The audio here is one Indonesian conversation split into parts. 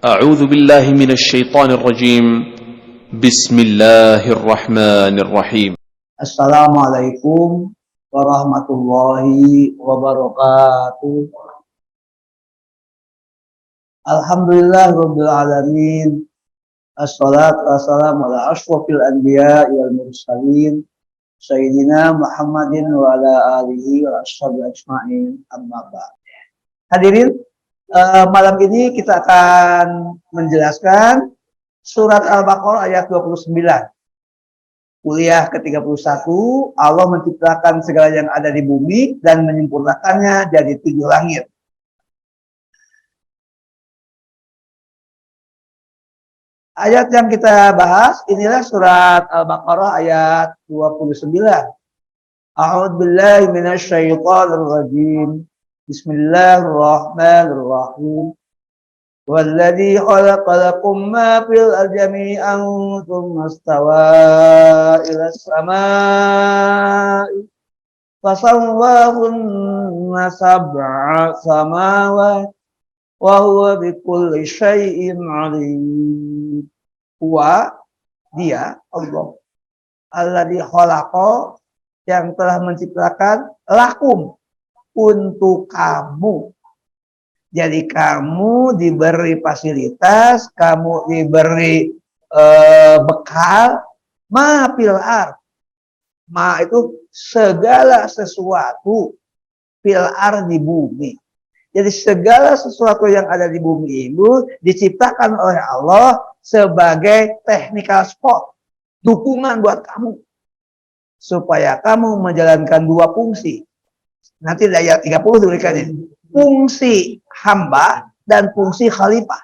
أعوذ بالله من الشيطان الرجيم بسم الله الرحمن الرحيم Assalamualaikum warahmatullahi wabarakatuh. Alhamdulillahirabbil alamin. Assalatu wassalamu ala asyrofil anbiya'i wal mursalin sayyidina Muhammadin wa ala alihi wa ashabihi ajma'in, amma ba'd. Hadirin, malam ini kita akan menjelaskan surat Al-Baqarah ayat 29. Kuliah ke-31, Allah menciptakan segala yang ada di bumi dan menyempurnakannya jadi 7 langit. Ayat yang kita bahas inilah surat Al-Baqarah ayat 29. A'udzu billahi minasyaitonir rajim. Bismillahirrahmanirrahim. Walladzi khalaqa lakum ma fil ardi jami'an tsumma istawaa ilas samaa'i fasawwahunna sab'a samawati wa huwa bikulli syai'in 'alim. Huwa, dia Allah, alladzi khalaqa, yang telah menciptakan, lakum, untuk kamu. Jadi kamu diberi fasilitas, kamu diberi bekal, ma fil ard. Ma itu segala sesuatu, fil ard di bumi. Jadi segala sesuatu yang ada di bumi itu diciptakan oleh Allah sebagai technical support, dukungan buat kamu, supaya kamu menjalankan 2 fungsi. Nanti di ayat 30 tulisannya, fungsi hamba dan fungsi khalifah.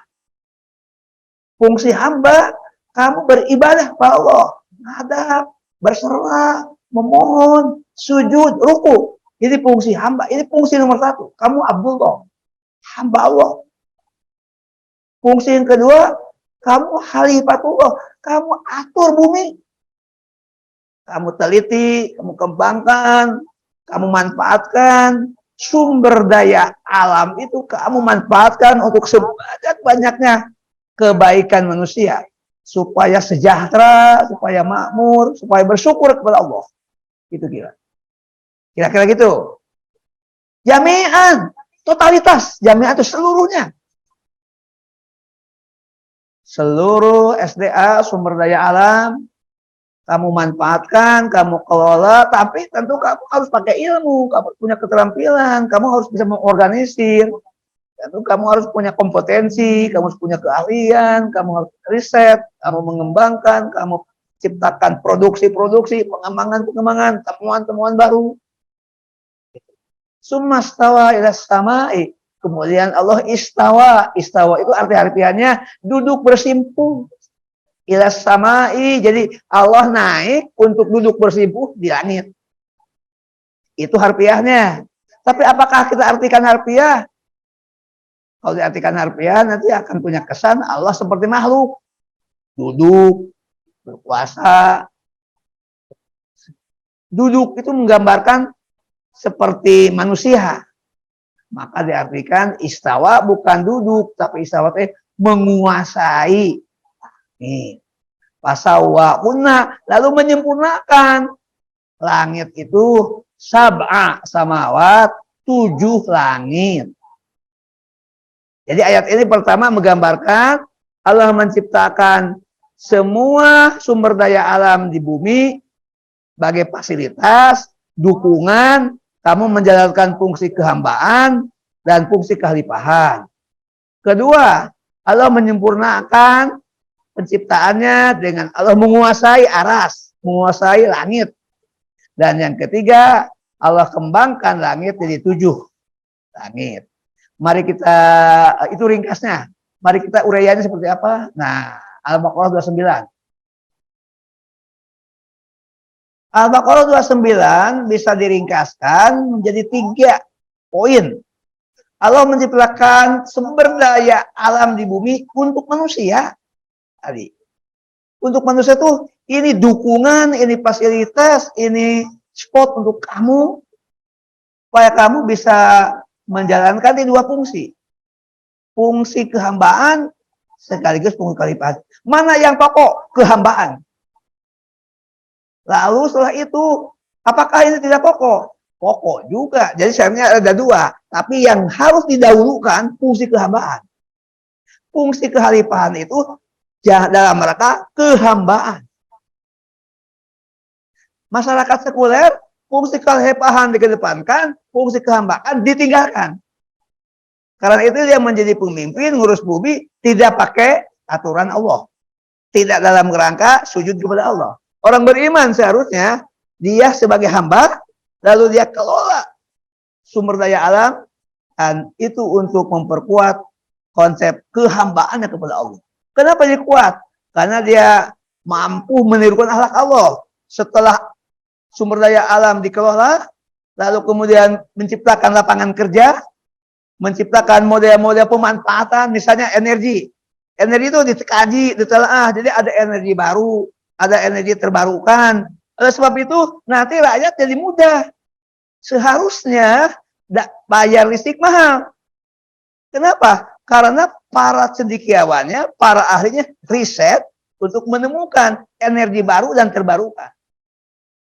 Fungsi hamba, kamu beribadah kepada Allah, menghadap, berserah, memohon, sujud, ruku. Ini fungsi hamba, ini fungsi nomor 1. Kamu Abdullah, hamba Allah. Fungsi yang kedua, kamu khalifatullah, kamu atur bumi. Kamu teliti, kamu kembangkan, kamu manfaatkan sumber daya alam itu, kamu manfaatkan untuk sebanyak-banyaknya kebaikan manusia, supaya sejahtera, supaya makmur, supaya bersyukur kepada Allah. Itu kira-kira gitu. Jami'an, totalitas. Jami'an itu seluruhnya. Seluruh SDA, sumber daya alam, kamu manfaatkan, kamu kelola, tapi tentu kamu harus pakai ilmu, kamu punya keterampilan, kamu harus bisa mengorganisir, tentu kamu harus punya kompetensi, kamu harus punya keahlian, kamu harus riset, kamu mengembangkan, kamu ciptakan produksi-produksi, pengembangan-pengembangan, temuan-temuan baru. Summa stawa ilas samai. Kemudian Allah istawa. Istawa itu arti harfiahnya duduk bersimpuh. Ilas samai, jadi Allah naik untuk duduk bersimpuh di langit. Itu harfiahnya. Tapi apakah kita artikan harfiah? Kalau diartikan harfiah nanti akan punya kesan Allah seperti makhluk. Duduk, berkuasa. Duduk itu menggambarkan seperti manusia. Maka diartikan istawa bukan duduk, tapi istawa itu menguasai. Nih, pasawwahunna, lalu menyempurnakan langit itu sab'a samawat, 7 langit. Jadi ayat ini pertama menggambarkan Allah menciptakan semua sumber daya alam di bumi sebagai fasilitas, dukungan, kamu menjalankan fungsi kehambaan dan fungsi kekhalifahan. Kedua, Allah menyempurnakan penciptaannya dengan Allah menguasai aras, menguasai langit. Dan yang ketiga, Allah kembangkan langit jadi 7 langit. Mari kita, itu ringkasnya. Mari kita uraiannya seperti apa? Nah, Al-Baqarah 29. Al-Baqarah 29 bisa diringkaskan menjadi 3 poin. Allah menciptakan sumber daya alam di bumi untuk manusia. Tadi. Untuk manusia tuh ini dukungan, ini fasilitas, ini spot untuk kamu supaya kamu bisa menjalankan di 2 fungsi. Fungsi kehambaan sekaligus fungsi kekhalifahan. Mana yang pokok? Kehambaan. Lalu setelah itu, apakah ini tidak pokok? Pokok juga. Jadi sebenarnya ada dua. Tapi yang harus didahulukan fungsi kehambaan. Fungsi kekhalifahan itu dalam rangka kehambaan. Masyarakat sekuler, fungsi kekhalifahan dikedepankan, fungsi kehambaan ditinggalkan. Karena itu dia menjadi pemimpin, ngurus bumi, tidak pakai aturan Allah. Tidak dalam kerangka sujud kepada Allah. Orang beriman seharusnya, dia sebagai hamba, lalu dia kelola sumber daya alam, dan itu untuk memperkuat konsep kehambaannya kepada Allah. Kenapa dia kuat? Karena dia mampu menirukan akhlak Allah. Setelah sumber daya alam dikelola, lalu kemudian menciptakan lapangan kerja, menciptakan model-model pemanfaatan, misalnya energi. Energi itu dikaji, ditelaah, jadi ada energi baru, ada energi terbarukan. Oleh sebab itu, nanti rakyat jadi mudah. Seharusnya bayar listrik mahal. Kenapa? Karena para cendekiawannya, para ahlinya riset untuk menemukan energi baru dan terbarukan.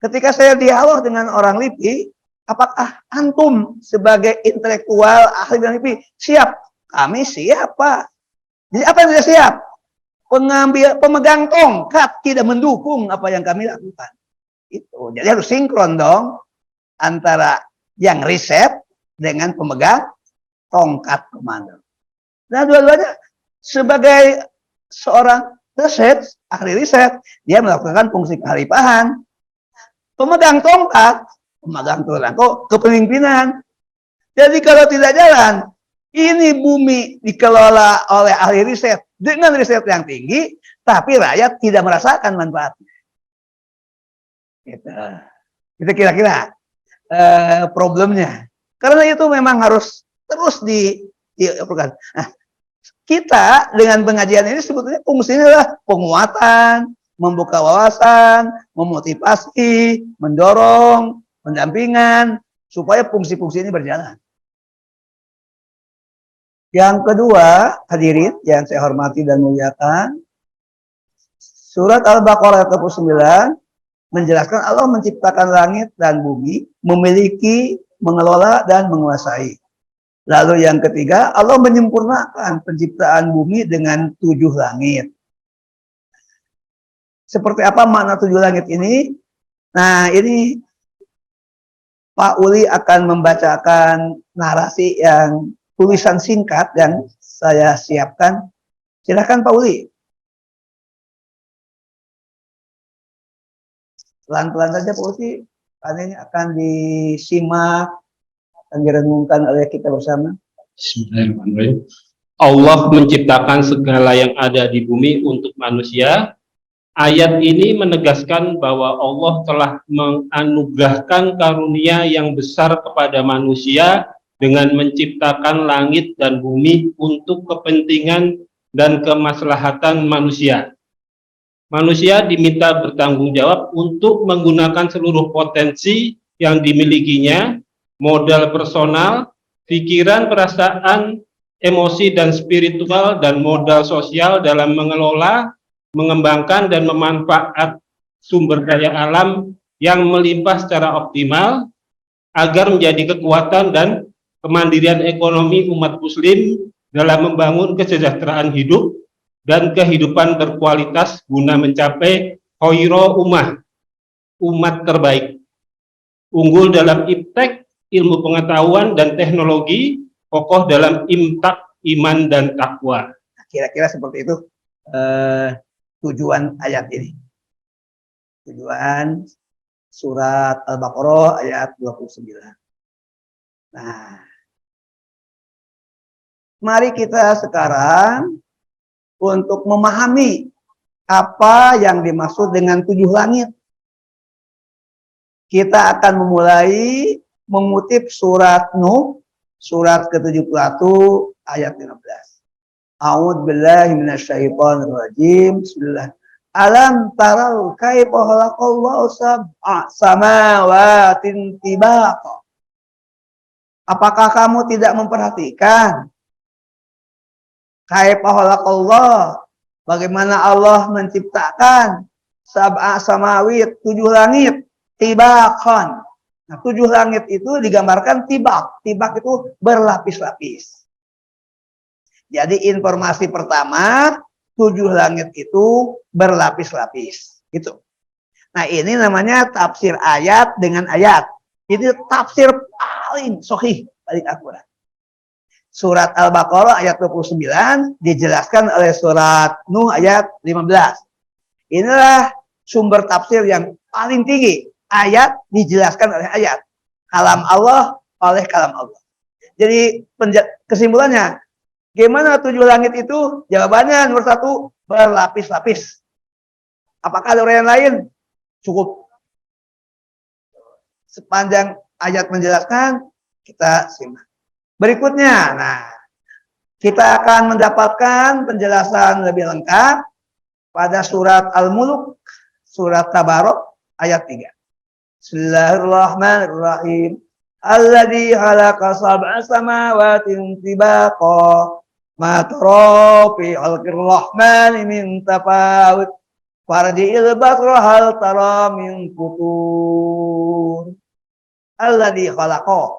Ketika saya dialog dengan orang LIPI, apakah antum sebagai intelektual ahli bidang LIPI siap? Kami siap, Pak. Jadi apa yang tidak siap? Pemegang tongkat tidak mendukung apa yang kami lakukan. Itu. Jadi harus sinkron dong antara yang riset dengan pemegang tongkat komando. Nah, dua-duanya sebagai seorang riset, ahli riset, dia melakukan fungsi kekhalifahan. Pemegang tongkat, pemegang tongkat, kepemimpinan. Jadi kalau tidak jalan, ini bumi dikelola oleh ahli riset dengan riset yang tinggi, tapi rakyat tidak merasakan manfaatnya. Itu kira-kira problemnya. Karena itu memang harus terus dilakukan. Nah, kita dengan pengajian ini sebetulnya fungsinya adalah penguatan, membuka wawasan, memotivasi, mendorong, pendampingan, supaya fungsi-fungsi ini berjalan. Yang kedua, hadirin yang saya hormati dan muliakan, surat Al-Baqarah ayat 29 menjelaskan Allah menciptakan langit dan bumi, memiliki, mengelola, dan menguasai. Lalu yang ketiga, Allah menyempurnakan penciptaan bumi dengan 7 langit. Seperti apa makna 7 langit ini? Nah, ini Pak Uli akan membacakan narasi yang tulisan singkat yang saya siapkan. Silakan Pak Uli. Pelan-pelan saja Pak Uli, karena ini akan disimak dan direnungkan oleh kita bersama. Bismillahirrahmanirrahim. Allah menciptakan segala yang ada di bumi untuk manusia. Ayat ini menegaskan bahwa Allah telah menganugerahkan karunia yang besar kepada manusia dengan menciptakan langit dan bumi untuk kepentingan dan kemaslahatan manusia. Manusia diminta bertanggung jawab untuk menggunakan seluruh potensi yang dimilikinya, modal personal, pikiran, perasaan, emosi dan spiritual, dan modal sosial dalam mengelola, mengembangkan dan memanfaat sumber daya alam yang melimpah secara optimal agar menjadi kekuatan dan kemandirian ekonomi umat muslim dalam membangun kesejahteraan hidup dan kehidupan berkualitas guna mencapai khairul umat terbaik, unggul dalam iptek, ilmu pengetahuan dan teknologi, kokoh dalam imtak, iman dan takwa. Kira-kira seperti itu tujuan ayat ini. Tujuan surat Al-Baqarah ayat 29. Nah, mari kita sekarang untuk memahami apa yang dimaksud dengan 7 langit. Kita akan memulai mengutip surat Nuh, surat ke-71 ayat 15. A'udzu billahi minasyaitonir rajim. Bismillah. Alam tarau kaifa khalaqallahu sab'a samawatin tibaqa. Apakah kamu tidak memperhatikan Kaifa khalaqallah, bagaimana Allah menciptakan sab'a samawit, 7 langit, tibaqan. Nah, 7 langit itu digambarkan tibak. Tibak itu berlapis-lapis. Jadi informasi pertama, 7 langit itu berlapis-lapis. Gitu. Nah, ini namanya tafsir ayat dengan ayat. Ini tafsir paling sahih, paling akurat. Surat Al-Baqarah ayat 29 dijelaskan oleh surat Nuh ayat 15. Inilah sumber tafsir yang paling tinggi. Ayat dijelaskan oleh ayat. Kalam Allah oleh kalam Allah. Jadi kesimpulannya, gimana 7 langit itu? Jawabannya nomor 1, berlapis-lapis. Apakah ada orang lain? Cukup. Sepanjang ayat menjelaskan, kita simak. Berikutnya, nah, kita akan mendapatkan penjelasan lebih lengkap pada surat Al-Mulk, surat Tabarok, ayat 3. Bismillahirrahmanirrahim. Alladzi khalaqa sab'a samawatin tibaqa ma tara fi khalqir rahmani min tafawut farji'il basra hal tara min futur. Alladzi khalaqa,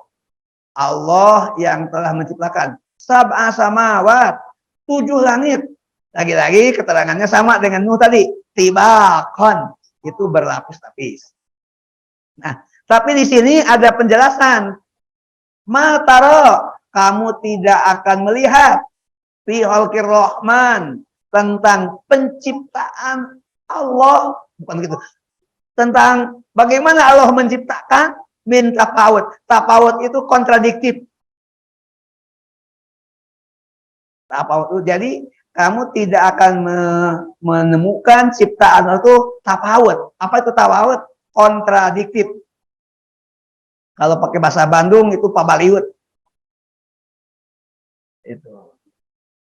Allah yang telah menciptakan sab'a samawat, 7 langit. Lagi-lagi keterangannya sama dengan Nuh tadi, tibaqan, itu berlapis-lapis. Nah, tapi di sini ada penjelasan. Mataro, kamu tidak akan melihat fi khalqir rahman, tentang penciptaan Allah, bukan begitu. Tentang bagaimana Allah menciptakan, min tafawut. Tafawut itu kontradiktif. Tafawut itu jadi kamu tidak akan menemukan ciptaan itu tafawut. Apa itu tafawut? Kontradiktif. Kalau pakai bahasa Bandung itu pabaliut. Itu.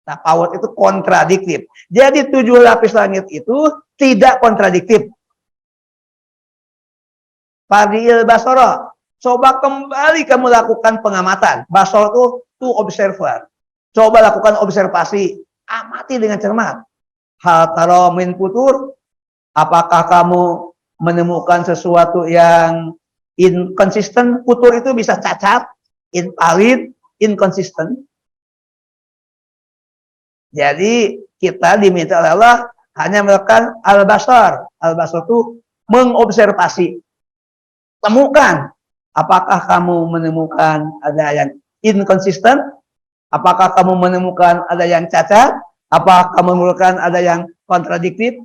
Tafawut itu kontradiktif. Jadi 7 lapis langit itu tidak kontradiktif. Fadil basoro, coba kembali kamu lakukan pengamatan. Basoro itu to observer. Coba lakukan observasi, amati dengan cermat. Hal taro min futur, apakah kamu menemukan sesuatu yang inkonsisten? Futur itu bisa cacat, invalid, inkonsisten. Jadi kita diminta oleh Allah hanya melakukan al-basar. Al-basar itu mengobservasi. Temukan, apakah kamu menemukan ada yang inkonsisten? Apakah kamu menemukan ada yang cacat? Apakah kamu menemukan ada yang kontradiktif?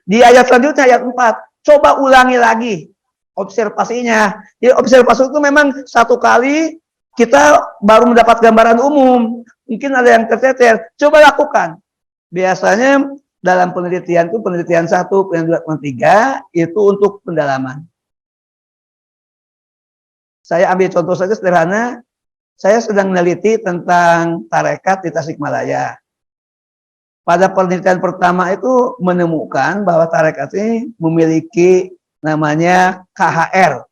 Di ayat selanjutnya, ayat 4, coba ulangi lagi observasinya. Jadi observasi itu memang satu kali kita baru mendapat gambaran umum. Mungkin ada yang tercecer. Coba lakukan. Biasanya dalam penelitian itu, penelitian 1, penelitian 2, 3, itu untuk pendalaman. Saya ambil contoh saja sederhana. Saya sedang meneliti tentang tarekat di Tasikmalaya. Pada penelitian pertama itu menemukan bahwa tarekat ini memiliki namanya KHR.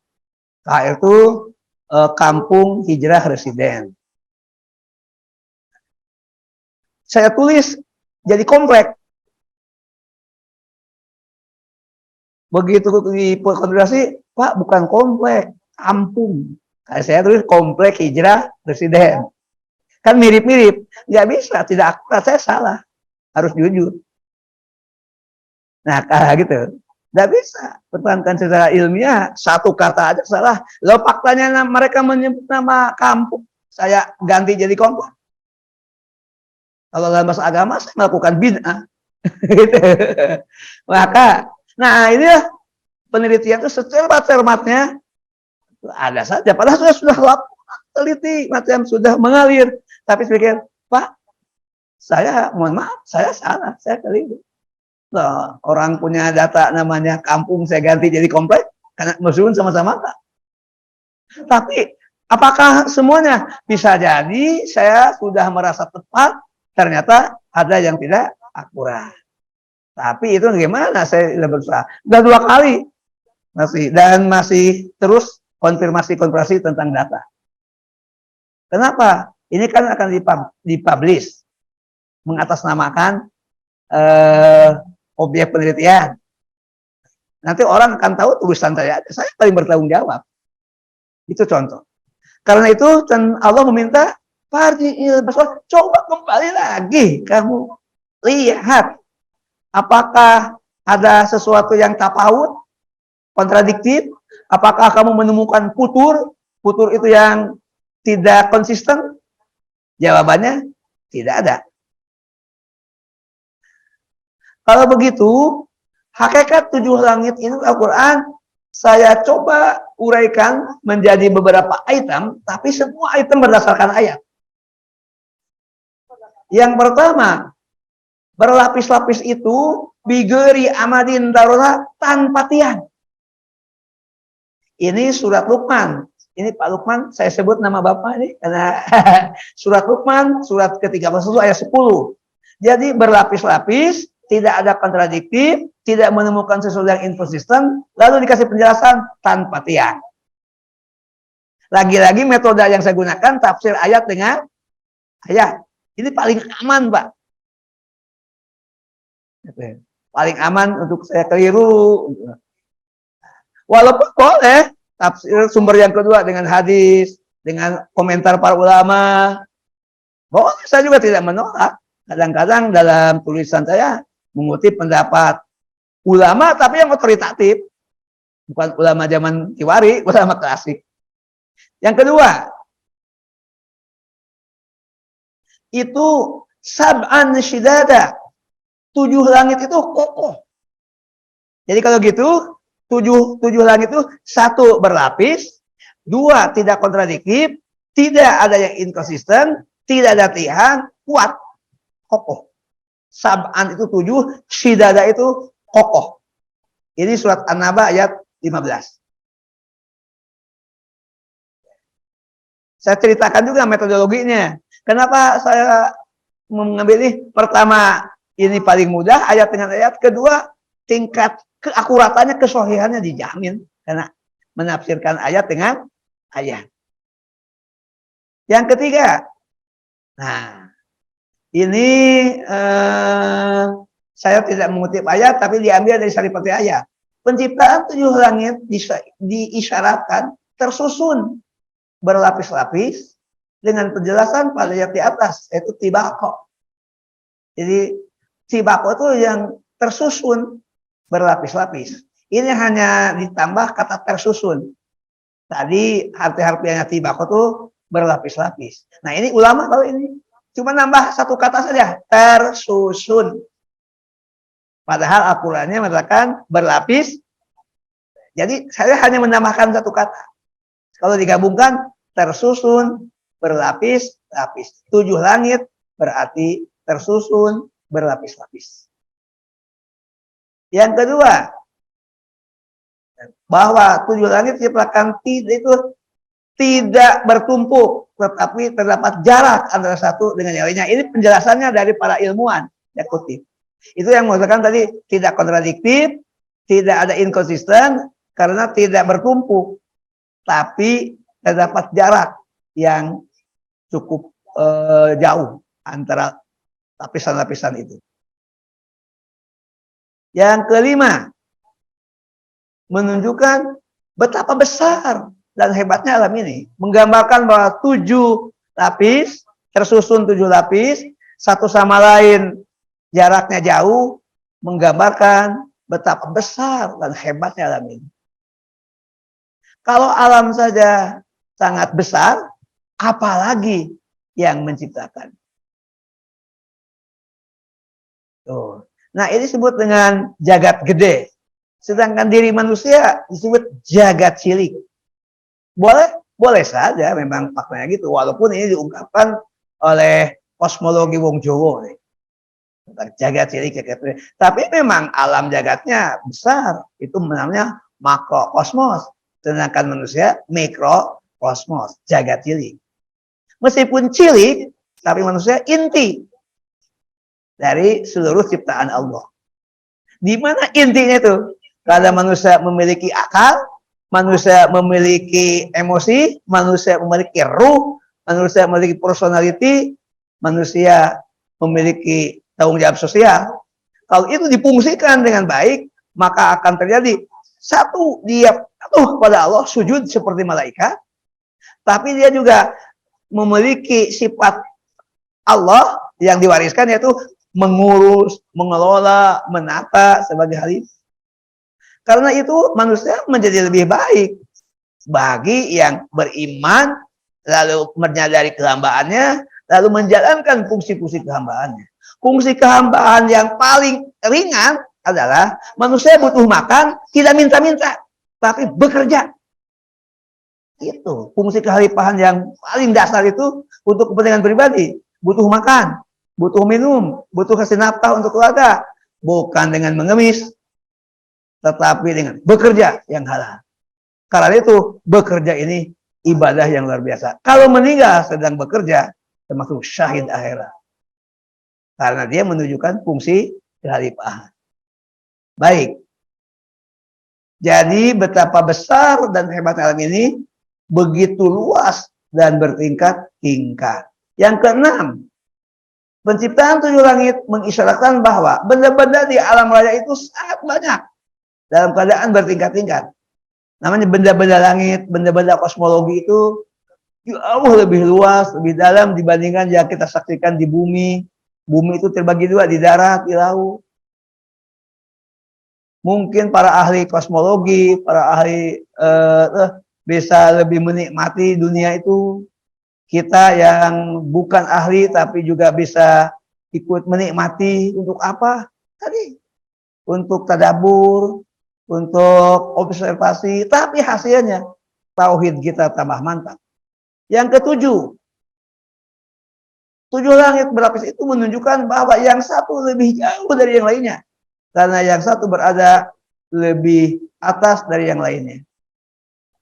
KHR itu Kampung Hijrah Residen. Saya tulis jadi komplek. Begitu dikonfirmasi, Pak, bukan komplek, kampung. Saya tulis komplek Hijrah Residen. Kan mirip-mirip. Nggak bisa, tidak akurat, saya salah. Harus jujur. Nah, kayak gitu. Nggak bisa. Pertahankan secara ilmiah, satu kata aja salah. Lalu faktanya mereka menyebut nama kampung. Saya ganti jadi komplek. Kalau dalam bahasa agama, saya melakukan bid'ah. Gitu. Maka, nah ini penelitian itu secermat-cermatnya ada saja. Padahal sudah teliti, macam sudah mengalir. Tapi pikir, Pak, saya mohon maaf, saya salah, saya keliru. Nah, orang punya data namanya kampung, saya ganti jadi komplek, karena meskipun sama-sama tak. Tapi, apakah semuanya? Bisa jadi saya sudah merasa tepat, ternyata ada yang tidak akurat. Tapi itu gimana? Saya sudah berusaha. Sudah 2 kali masih terus konfirmasi tentang data. Kenapa? Ini kan akan dipublish. mengatasnamakan objek penelitian. Nanti orang akan tahu tulisan saya paling bertanggung jawab. Itu contoh. Karena itu Allah meminta farji'il basar, coba kembali lagi kamu lihat apakah ada sesuatu yang tapaut, kontradiktif, apakah kamu menemukan futur itu yang tidak konsisten? Jawabannya tidak ada. Kalau begitu, hakikat 7 langit ini Al-Quran saya coba uraikan menjadi beberapa item, tapi semua item berdasarkan ayat. Yang pertama, berlapis-lapis itu bigeri amadin tarola tanpa tiang. Ini surat Luqman. Ini Pak Luqman, saya sebut nama Bapak ini karena surat Luqman, surat ke-13 ayat 10. Jadi berlapis-lapis, tidak ada kontradiktif, tidak menemukan sesuatu yang inkonsisten, lalu dikasih penjelasan tanpa tiang. Lagi-lagi metode yang saya gunakan tafsir ayat dengan ayat. Ini paling aman, Pak. Paling aman untuk saya keliru. Walaupun boleh tafsir sumber yang kedua dengan hadis, dengan komentar para ulama. Boleh, saya juga tidak menolak. Kadang-kadang dalam tulisan saya mengutip pendapat ulama tapi yang otoritatif. Bukan ulama zaman Tiwari, ulama klasik. Yang kedua, itu sab'an syidada. 7 langit itu kokoh. Jadi kalau gitu, 7 langit itu 1 berlapis, 2 tidak kontradiktif, tidak ada yang inkonsisten, tidak ada tiang, kuat, kokoh. Sab'an itu 7, syidada itu kokoh. Ini surat An-Naba ayat 15. Saya ceritakan juga metodologinya. Kenapa saya mengambil ini? Pertama, ini paling mudah ayat dengan ayat. Kedua, tingkat keakuratannya, kesohihannya dijamin karena menafsirkan ayat dengan ayat. Yang ketiga, nah ini saya tidak mengutip ayat tapi diambil dari Saripati ayat. Penciptaan 7 langit diisyaratkan tersusun berlapis-lapis dengan penjelasan pada ayat di atas, yaitu tibaqo. Jadi tibaqo itu yang tersusun berlapis-lapis. Ini hanya ditambah kata tersusun. Tadi harfiah-harfiahnya tibaqo itu berlapis-lapis. Nah ini ulama kalau ini cuma nambah 1 kata saja, tersusun. Padahal Al-Qur'annya mengatakan berlapis. Jadi saya hanya menambahkan 1 kata. Kalau digabungkan tersusun berlapis-lapis. 7 langit berarti tersusun berlapis-lapis. Yang kedua, bahwa 7 langit diciptakan tidak bertumpuk, tetapi terdapat jarak antara satu dengan yang lainnya. Ini penjelasannya dari para ilmuwan. Ya, kutip. Itu yang mengatakan tadi tidak kontradiktif, tidak ada inkonsisten karena tidak bertumpuk, tapi terdapat jarak yang cukup jauh antara lapisan-lapisan itu. Yang kelima, menunjukkan betapa besar dan hebatnya alam ini. Menggambarkan bahwa 7 lapis, tersusun 7 lapis, satu sama lain jaraknya jauh, menggambarkan betapa besar dan hebatnya alam ini. Kalau alam saja sangat besar, apalagi yang menciptakan. Tuh. Nah, ini disebut dengan jagat gede. Sedangkan diri manusia disebut jagat cilik. Boleh saja memang faktanya gitu. Walaupun ini diungkapkan oleh kosmologi Wong Jowo. Jagat cilik. Tapi memang alam jagatnya besar. Itu namanya makrokosmos. Sedangkan manusia mikrokosmos, jagat cilik. Meskipun cilik, tapi manusia inti dari seluruh ciptaan Allah. Di mana intinya itu? Karena manusia memiliki akal, manusia memiliki emosi, manusia memiliki ruh, manusia memiliki personality, manusia memiliki tanggung jawab sosial. Kalau itu difungsikan dengan baik, maka akan terjadi satu, dia patuh kepada Allah, sujud seperti malaikat, tapi dia juga memiliki sifat Allah yang diwariskan, yaitu mengurus, mengelola, menata sebagai khalifah. Karena itu manusia menjadi lebih baik bagi yang beriman, lalu menyadari kehambaannya, lalu menjalankan fungsi-fungsi kehambaannya. Fungsi kehambaan yang paling ringan adalah manusia butuh makan, tidak minta-minta, tapi bekerja. Itu fungsi kekhalifahan yang paling dasar, itu untuk kepentingan pribadi. Butuh makan, butuh minum, butuh kasih nafkah untuk keluarga. Bukan dengan mengemis, tetapi dengan bekerja yang halal. Karena itu bekerja ini ibadah yang luar biasa. Kalau meninggal sedang bekerja, termasuk syahid akhirat. Karena dia menunjukkan fungsi kekhalifahan. Baik. Jadi betapa besar dan hebat alam ini, begitu luas dan bertingkat-tingkat. Yang keenam, penciptaan 7 langit mengisyaratkan bahwa benda-benda di alam raya itu sangat banyak dalam keadaan bertingkat-tingkat. Namanya benda-benda langit, benda-benda kosmologi itu jauh lebih luas, lebih dalam dibandingkan yang kita saksikan di bumi. Bumi itu terbagi dua, di darat, di laut. Mungkin para ahli kosmologi, para ahli bisa lebih menikmati dunia itu. Kita yang bukan ahli tapi juga bisa ikut menikmati. Untuk apa? Tadi untuk tadabbur, untuk observasi, tapi hasilnya tauhid kita tambah mantap. Yang ketujuh, 7 langit berlapis itu menunjukkan bahwa yang satu lebih jauh dari yang lainnya, karena yang satu berada lebih atas dari yang lainnya.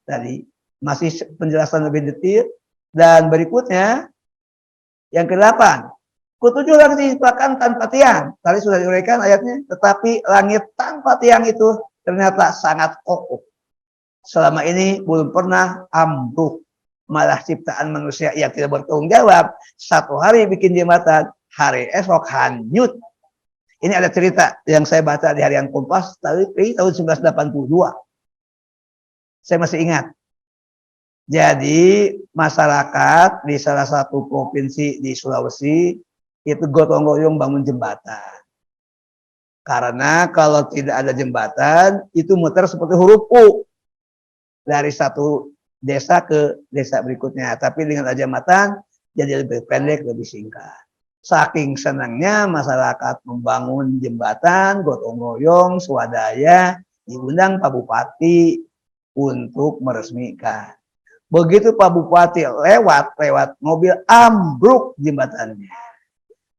Tadi masih penjelasan lebih detail. Dan berikutnya yang ke-8, ketujuh langit diciptakan tanpa tiang. Tadi sudah diuraikan ayatnya, tetapi langit tanpa tiang itu ternyata sangat kokoh. Selama ini belum pernah ambruk. Malah ciptaan manusia yang tidak bertanggung jawab, satu hari bikin jembatan, hari esok hanyut. Ini ada cerita yang saya baca di Harian Kompas tahun 1982. Saya masih ingat. Jadi masyarakat di salah satu provinsi di Sulawesi itu gotong royong bangun jembatan. Karena kalau tidak ada jembatan, itu muter seperti huruf U dari satu desa ke desa berikutnya. Tapi dengan ada jembatan jadi lebih pendek, lebih singkat. Saking senangnya masyarakat membangun jembatan, gotong royong, swadaya, diundang Pak Bupati untuk meresmikan. Begitu Pak Bupati lewat mobil, ambruk jembatannya.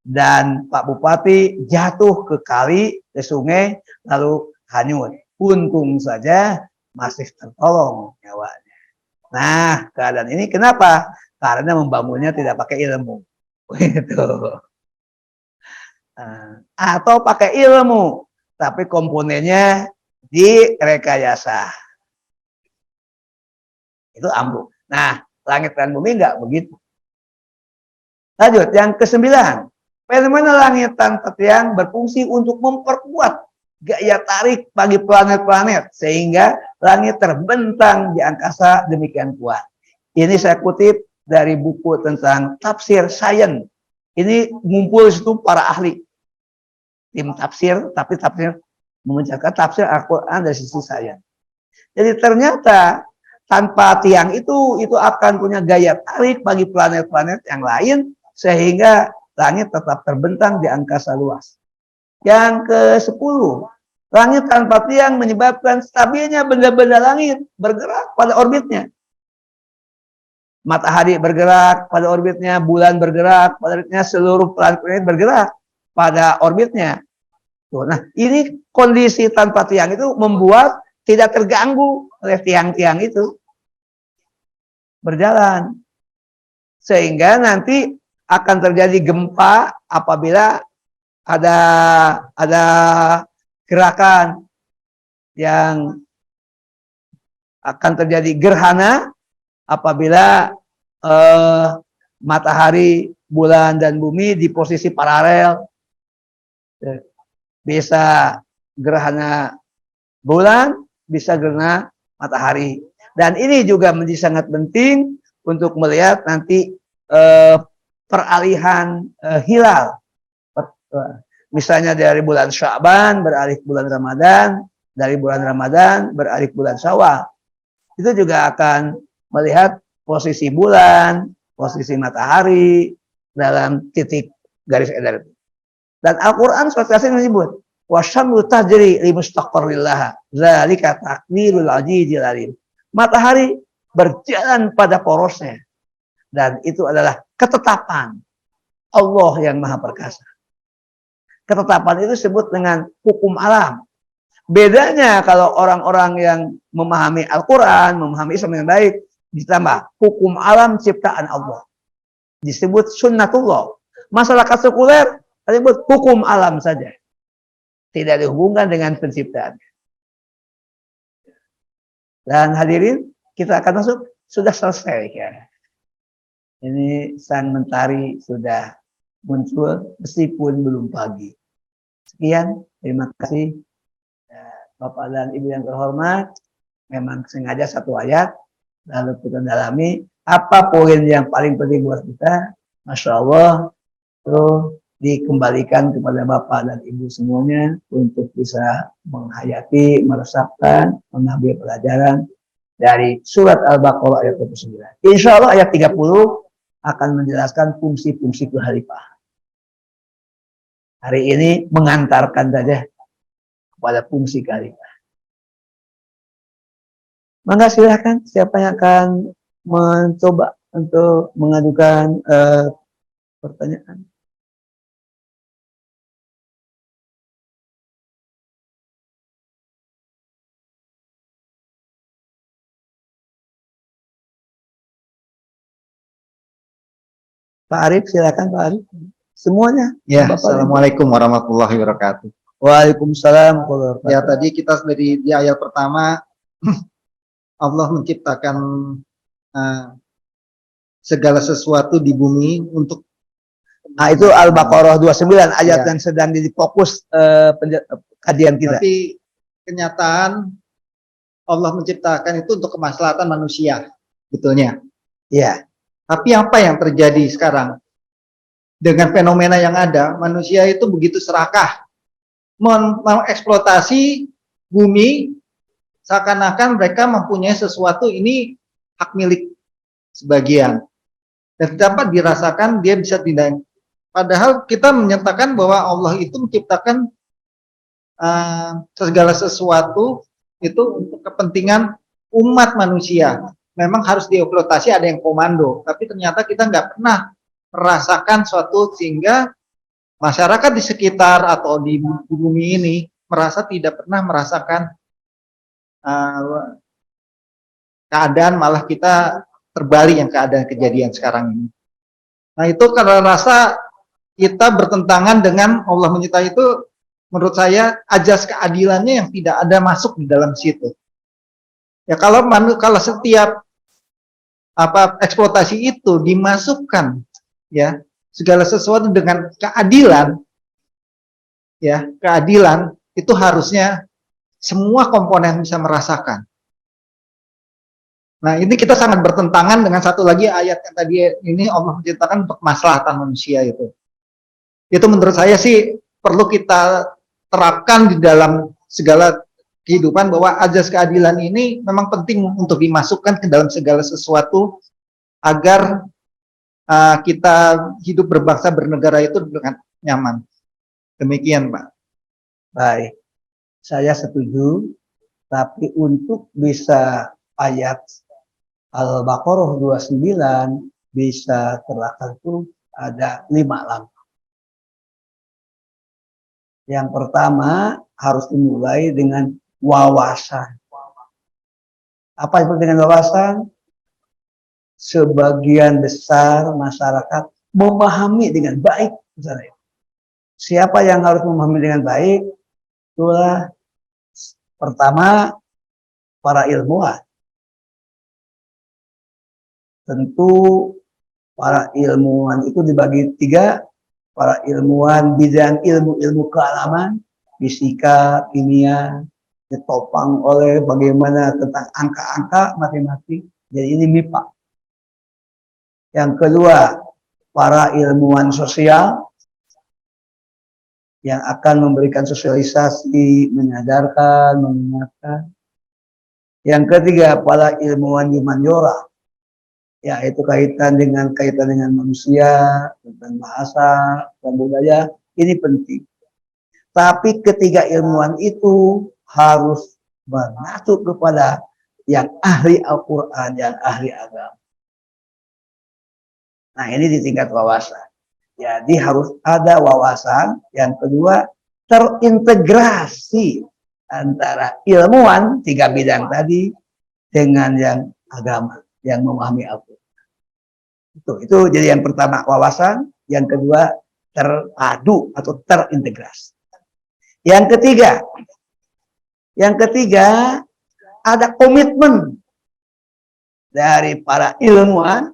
Dan Pak Bupati jatuh ke kali, ke sungai, lalu hanyut. Untung saja masih tertolong nyawanya. Nah, keadaan ini kenapa? Karena membangunnya tidak pakai ilmu. Gitu. Atau pakai ilmu, tapi komponennya direkayasa. Itu ambruk. Nah, langit dan bumi enggak begitu. Lanjut, yang ke-9. Fenomena langit tanpa tiang berfungsi untuk memperkuat gaya tarik bagi planet-planet, sehingga langit terbentang di angkasa demikian kuat. Ini saya kutip dari buku tentang tafsir sains. Ini ngumpul situ para ahli. Tim tafsir, tapi tafsir memunculkan tafsir Al-Quran dari sisi sains. Jadi ternyata tanpa tiang itu akan punya gaya tarik bagi planet-planet yang lain, sehingga langit tetap terbentang di angkasa luas. Yang ke-10, langit tanpa tiang menyebabkan stabilnya benda-benda langit bergerak pada orbitnya. Matahari bergerak pada orbitnya, bulan bergerak pada orbitnya, seluruh planet bergerak pada orbitnya. Nah, ini kondisi tanpa tiang itu membuat tidak terganggu oleh tiang-tiang itu berjalan. Sehingga nanti akan terjadi gempa apabila ada gerakan, yang akan terjadi gerhana apabila matahari bulan dan bumi di posisi paralel. Bisa gerhana bulan, bisa gerhana matahari. Dan ini juga menjadi sangat penting untuk melihat nanti peralihan hilal. Misalnya dari bulan Sya'ban beralih ke bulan Ramadan, dari bulan Ramadan beralih ke bulan Syawal. Itu juga akan melihat posisi bulan, posisi matahari dalam titik garis edar. Dan Al-Quran surat Yasin menyebut wasyamsu tajri li mustaqarril laha dzalika taqdirul azizil alim. Matahari berjalan pada porosnya dan itu adalah ketetapan Allah yang Maha Perkasa. Ketetapan itu disebut dengan hukum alam. Bedanya kalau orang-orang yang memahami Al-Quran, memahami Islam yang baik, ditambah hukum alam ciptaan Allah. Disebut sunnatullah. Masyarakat sekuler disebut hukum alam saja. Tidak dihubungkan dengan penciptaan. Dan hadirin, kita akan masuk, sudah selesai. Ya. Ini sang mentari sudah muncul meskipun belum pagi. Sekian, terima kasih. Bapak dan Ibu yang terhormat, memang sengaja satu ayat, lalu kita dalami apa poin yang paling penting buat kita. Masya Allah, terus dikembalikan kepada Bapak dan Ibu semuanya untuk bisa menghayati, meresapkan, mengambil pelajaran dari surat Al-Baqarah ayat 29. Insya Allah ayat 30 akan menjelaskan fungsi-fungsi kekhalifahan. Hari ini mengantarkan saja kepada fungsi kekhalifahan. Maka silakan siapa yang akan mencoba untuk mengajukan pertanyaan. Pak Arif, silakan Pak Arif. Semuanya. Ya, Assalamualaikum warahmatullahi wabarakatuh. Waalaikumsalam. Ya, tadi kita dari di ayat pertama, Allah menciptakan segala sesuatu di bumi untuk. Nah, itu Al-Baqarah 29, ayat yang sedang difokus kajian kita. Tapi kenyataan Allah menciptakan itu untuk kemaslahatan manusia, betulnya. Ya. Tapi apa yang terjadi sekarang? Dengan fenomena yang ada, manusia itu begitu serakah mengeksploitasi bumi, seakan-akan mereka mempunyai sesuatu ini hak milik sebagian. Dan dapat dirasakan dia bisa tidak. Padahal kita menyatakan bahwa Allah itu menciptakan segala sesuatu itu untuk kepentingan umat manusia. Memang harus dieksploitasi, ada yang komando, tapi ternyata kita nggak pernah merasakan suatu sehingga masyarakat di sekitar atau di bumi ini merasa tidak pernah merasakan keadaan, malah kita terbalik yang keadaan kejadian sekarang ini. Nah itu karena rasa kita bertentangan dengan Allah mencipta itu, menurut saya ajas keadilannya yang tidak ada masuk di dalam situ. Ya kalau setiap eksploitasi itu dimasukkan ya segala sesuatu dengan keadilan, ya keadilan itu harusnya semua komponen bisa merasakan. Nah ini kita sangat bertentangan dengan satu lagi ayat yang tadi ini Allah menciptakan untuk kemaslahatan manusia itu. Itu menurut saya sih perlu kita terapkan di dalam segala kehidupan, bahwa ajas keadilan ini memang penting untuk dimasukkan ke dalam segala sesuatu agar kita hidup berbangsa bernegara itu dengan nyaman. Demikian Pak. Baik, saya setuju. Tapi untuk bisa ayat Al-Baqarah 29 bisa terlaksana itu ada 5 langkah. Yang pertama harus dimulai dengan wawasan. Apa itu dengan wawasan? Sebagian besar masyarakat memahami dengan baik. Siapa yang harus memahami dengan baik? Itulah pertama para ilmuwan. Tentu para ilmuwan itu dibagi tiga. Para ilmuwan bidang ilmu-ilmu kealaman, fisika, kimia, ditopang oleh bagaimana tentang angka-angka, matematik. Jadi ini MIPA. Yang kedua, para ilmuwan sosial yang akan memberikan sosialisasi, menyadarkan, mengingatkan. Yang ketiga, para ilmuwan humaniora, yaitu kaitan dengan manusia, tentang bahasa dan budaya. Ini penting. Tapi ketiga ilmuwan itu harus bermasuk kepada yang ahli Al-Quran, yang ahli agama. Nah, ini di tingkat wawasan. Jadi harus ada wawasan. Yang kedua, terintegrasi antara ilmuwan tiga bidang tadi dengan yang agama, yang memahami Al-Quran. Itu jadi yang pertama wawasan, yang kedua terpadu atau terintegrasi. Yang ketiga ada komitmen dari para ilmuwan,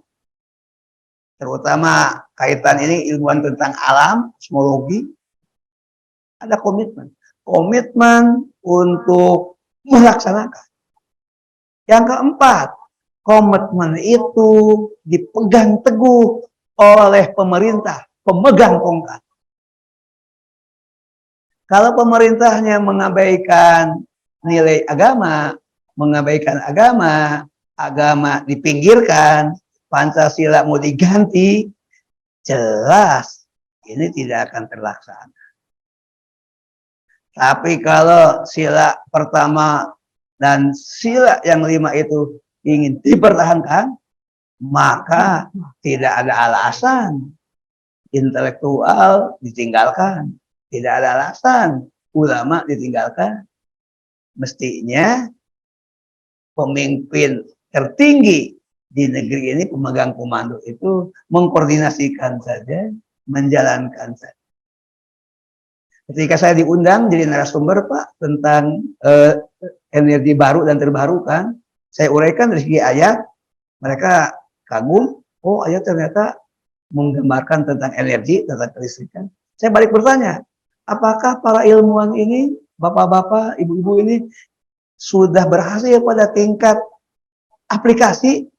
terutama kaitan ini ilmuwan tentang alam, kosmologi, ada komitmen untuk melaksanakan. Yang keempat, komitmen itu dipegang teguh oleh pemerintah, pemegang tongkat. Kalau pemerintahnya mengabaikan nilai agama, mengabaikan agama dipinggirkan, Pancasila mau diganti, jelas ini tidak akan terlaksana. Tapi kalau sila pertama dan sila yang 5 itu ingin dipertahankan, maka tidak ada alasan intelektual ditinggalkan. Tidak ada alasan ulama ditinggalkan. Mestinya pemimpin tertinggi di negeri ini, pemegang komando itu mengkoordinasikan saja, menjalankan saja. Ketika saya diundang jadi narasumber, Pak, tentang energi baru dan terbarukan, saya uraikan dari segi ayat, mereka kagum, oh ayat ternyata menggambarkan tentang energi, tentang kelistrikan. Saya balik bertanya, apakah para ilmuwan ini, bapak-bapak, ibu-ibu ini sudah berhasil pada tingkat aplikasi?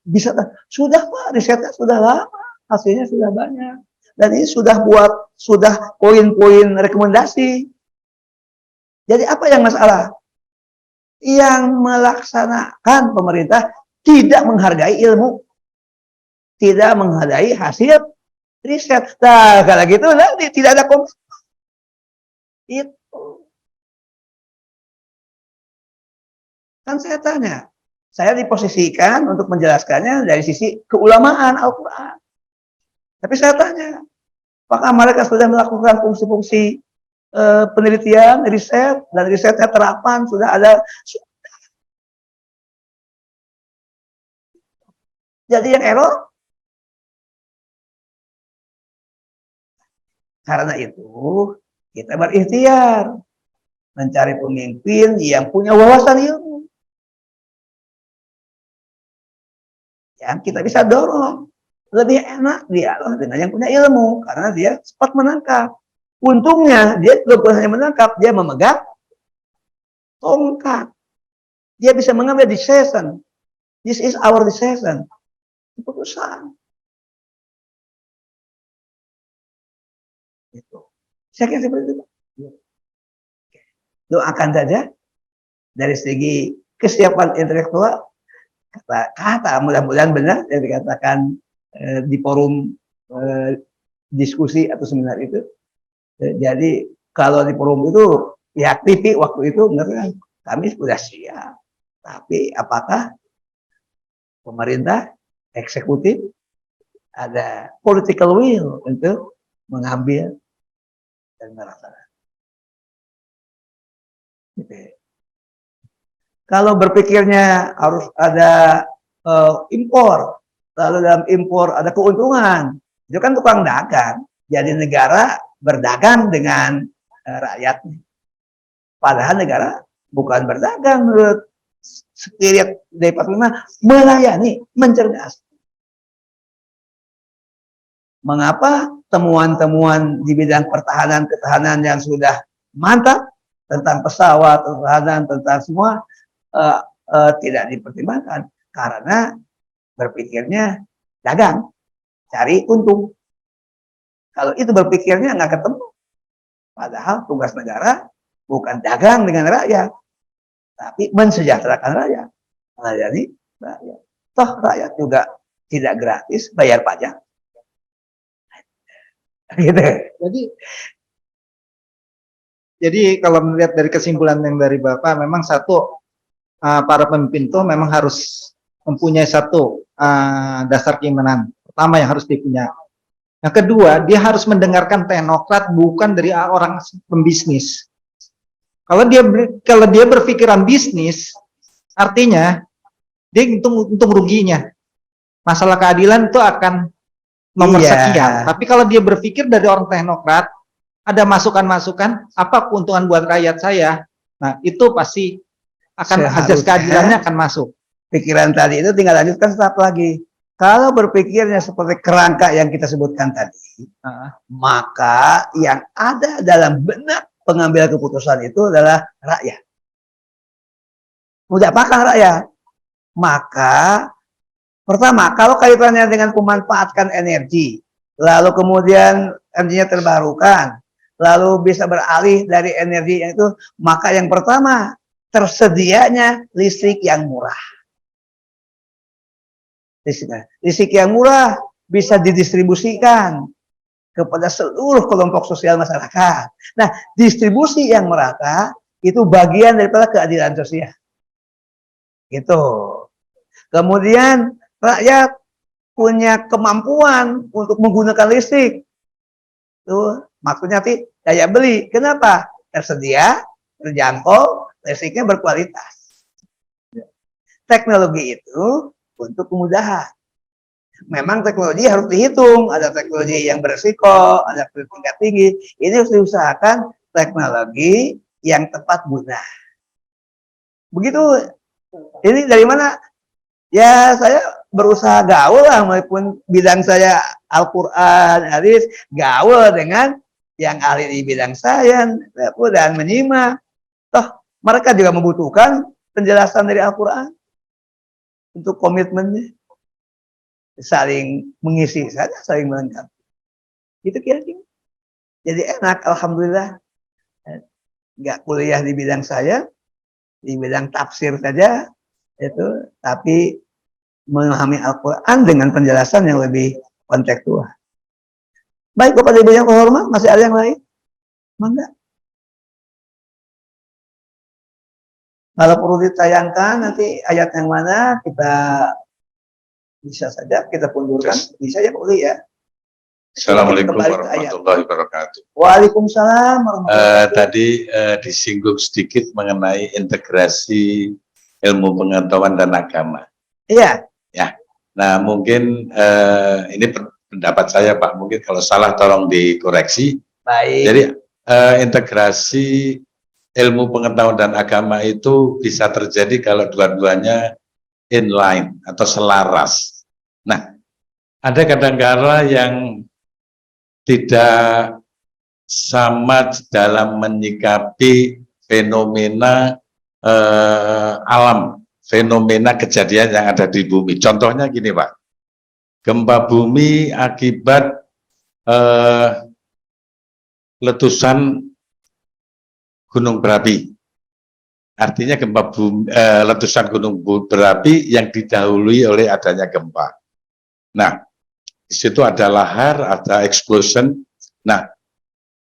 Bisa, sudah Pak, risetnya sudah lama, hasilnya sudah banyak. Dan ini sudah poin-poin rekomendasi. Jadi apa yang masalah? Yang melaksanakan pemerintah tidak menghargai ilmu, tidak menghargai hasil riset. Nah, kalau gitu nanti tidak ada komitmen. Itu kan saya tanya, saya diposisikan untuk menjelaskannya dari sisi keulamaan Al-Quran. Tapi saya tanya, apakah mereka sudah melakukan fungsi-fungsi penelitian, riset, dan risetnya terapan sudah ada? Jadi yang error. Karena itu kita berikhtiar mencari pemimpin yang punya wawasan ilmu, yang kita bisa dorong. Lebih enak dialog dengan yang punya ilmu karena dia cepat menangkap. Untungnya dia bukan hanya menangkap, dia memegang tongkat. Dia bisa mengambil decision. This is our decision. Keputusan. Itu. Saya kira seperti itu. Doakan saja dari segi kesiapan intelektual, kata mudah-mudahan benar yang dikatakan di forum diskusi atau seminar itu. Jadi kalau di forum itu pihak TV waktu itu benar, kami sudah siap. Tapi apakah pemerintah, eksekutif, ada political will untuk mengambil dan melaksanakan. Gitu. Kalau berpikirnya harus ada impor, lalu dalam impor ada keuntungan, itu kan tukang dagang. Jadi negara berdagang dengan rakyatnya. Padahal negara bukan berdagang menurut spirit Departemen, melayani, mencerdas. Mengapa temuan-temuan di bidang pertahanan-ketahanan yang sudah mantap tentang pesawat, pertahanan, tentang semua tidak dipertimbangkan? Karena berpikirnya dagang, cari untung. Kalau itu berpikirnya nggak ketemu. Padahal tugas negara bukan dagang dengan rakyat, tapi mensejahterakan rakyat, melayani rakyat. Toh rakyat juga tidak gratis bayar pajak. Gitu. Jadi kalau melihat dari kesimpulan yang dari Bapak, memang satu, para pemimpin itu memang harus mempunyai satu dasar keimanan. Pertama yang harus dipunya. Yang kedua, dia harus mendengarkan teknokrat, bukan dari orang pembisnis. Kalau dia berpikiran bisnis, artinya dia untung ruginya. Masalah keadilan itu akan nomor sekian. Tapi kalau dia berpikir dari orang teknokrat, ada masukan-masukan, apa keuntungan buat rakyat saya? Nah, itu pasti akan azas keadilannya akan masuk. Pikiran tadi itu tinggal lanjutkan satu lagi. Kalau berpikirnya seperti kerangka yang kita sebutkan tadi, maka yang ada dalam benak pengambil keputusan itu adalah rakyat. Mudah apakah rakyat? Maka pertama, kalau kaitannya dengan memanfaatkan energi, lalu kemudian energinya terbarukan, lalu bisa beralih dari energi yang itu, maka yang pertama, tersedianya listrik yang murah. Listrik yang murah bisa didistribusikan kepada seluruh kelompok sosial masyarakat. Nah, distribusi yang merata itu bagian daripada keadilan sosial. Gitu. Kemudian rakyat punya kemampuan untuk menggunakan listrik. Tuh, maksudnya daya beli. Kenapa? Tersedia, terjangkau, listriknya berkualitas. Teknologi itu untuk kemudahan. Memang teknologi harus dihitung. Ada teknologi yang berisiko, ada tingkat tinggi. Ini harus diusahakan teknologi yang tepat guna. Begitu. Ini dari mana? Ya, saya berusaha gaul lah, maupun bidang saya Al-Quran, hadis, gaul dengan yang ahli di bidang sains, dan menyimak. Toh, mereka juga membutuhkan penjelasan dari Al-Quran untuk komitmennya. Saling mengisi saja, saling melengkapi. Itu kira-kira. Jadi enak, alhamdulillah. Nggak kuliah di bidang saya, di bidang tafsir saja, itu, tapi memahami Al-Quran dengan penjelasan yang lebih kontekstual. Baik, Bapak Ibu yang terhormat, masih ada yang lain? Mangga. Kalau perlu ditayangkan nanti ayat yang mana, kita bisa saja kita pundurkan, bisa ya boleh ya. Assalamualaikum warahmatullahi wabarakatuh. Waalaikumsalam warahmatullahi wabarakatuh. Tadi disinggung sedikit mengenai integrasi ilmu pengetahuan dan agama. Iya. Ya. Nah, mungkin ini pendapat saya, Pak. Mungkin kalau salah tolong dikoreksi. Baik. Jadi integrasi ilmu pengetahuan dan agama itu bisa terjadi kalau dua-duanya inline atau selaras. Nah, ada kadang-kala yang tidak sama dalam menyikapi fenomena alam, fenomena kejadian yang ada di bumi. Contohnya gini, Pak, gempa bumi akibat letusan gunung berapi. Artinya gempa bumi, letusan gunung berapi yang didahului oleh adanya gempa. Nah, di situ ada lahar, ada explosion. Nah,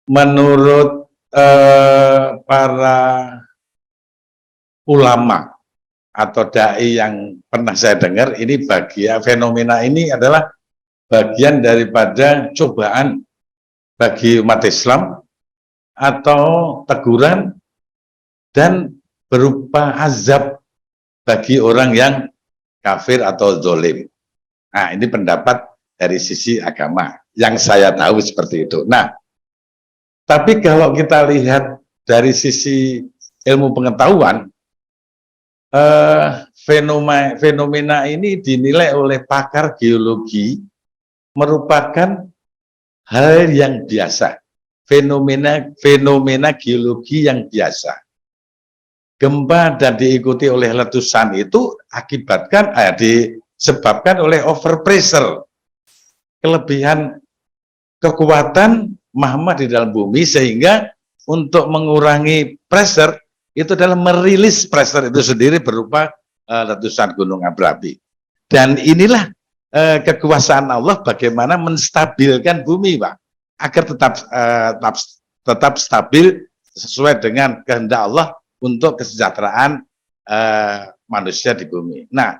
menurut para ulama atau dai yang pernah saya dengar, ini bagian fenomena ini adalah bagian daripada cobaan bagi umat Islam atau teguran dan berupa azab bagi orang yang kafir atau zalim. Nah, ini pendapat dari sisi agama yang saya tahu seperti itu. Nah, tapi kalau kita lihat dari sisi ilmu pengetahuan, fenomena ini dinilai oleh pakar geologi merupakan hal yang biasa, fenomena geologi yang biasa. Gempa dan diikuti oleh letusan itu disebabkan oleh overpressure, kelebihan kekuatan magma di dalam bumi, sehingga untuk mengurangi pressure itu adalah merilis pressure itu sendiri berupa letusan gunung berapi. Dan inilah kekuasaan Allah bagaimana menstabilkan bumi, Pak, agar tetap stabil sesuai dengan kehendak Allah untuk kesejahteraan manusia di bumi. Nah,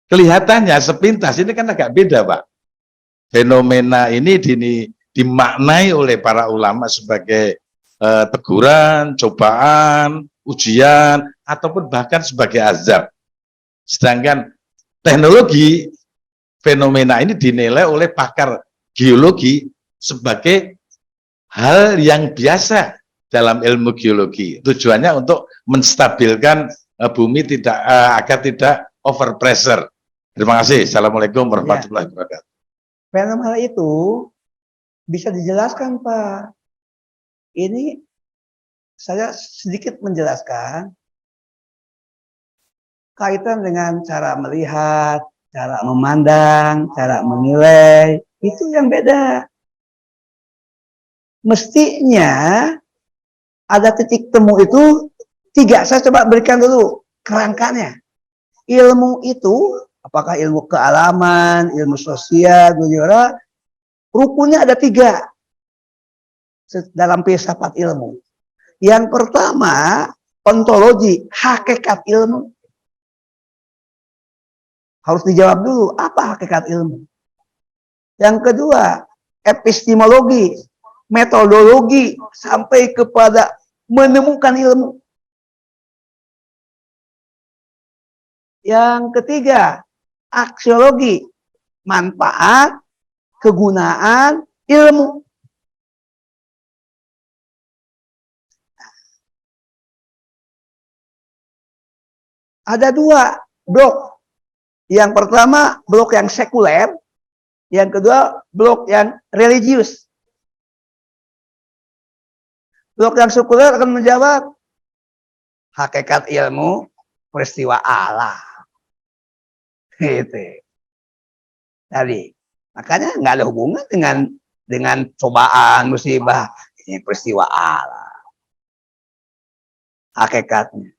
kelihatannya sepintas ini kan agak beda, Pak. Fenomena ini dimaknai oleh para ulama sebagai teguran, cobaan, ujian, ataupun bahkan sebagai azab. Sedangkan teknologi fenomena ini dinilai oleh pakar geologi sebagai hal yang biasa dalam ilmu geologi. Tujuannya untuk menstabilkan bumi agar tidak overpressure. Terima kasih. Assalamualaikum warahmatullahi wabarakatuh. Fenomena itu bisa dijelaskan, Pak. Ini saya sedikit menjelaskan kaitan dengan cara melihat, cara memandang, cara menilai, itu yang beda. Mestinya ada titik temu itu tiga. Saya coba berikan dulu kerangkanya. Ilmu itu, apakah ilmu kealaman, ilmu sosial, rukunnya ada tiga dalam filsafat ilmu. Yang pertama, ontologi, hakikat ilmu. Harus dijawab dulu, apa hakikat ilmu? Yang kedua, epistemologi, metodologi, sampai kepada menemukan ilmu. Yang ketiga, aksiologi, manfaat, kegunaan, ilmu. Ada dua blok. Yang pertama, blok yang sekuler. Yang kedua, blok yang religius. Blok yang sekuler akan menjawab hakikat ilmu, peristiwa alam. Gitu. Tadi. Makanya nggak ada hubungan dengan cobaan, musibah. Ini peristiwa alam. Hakikatnya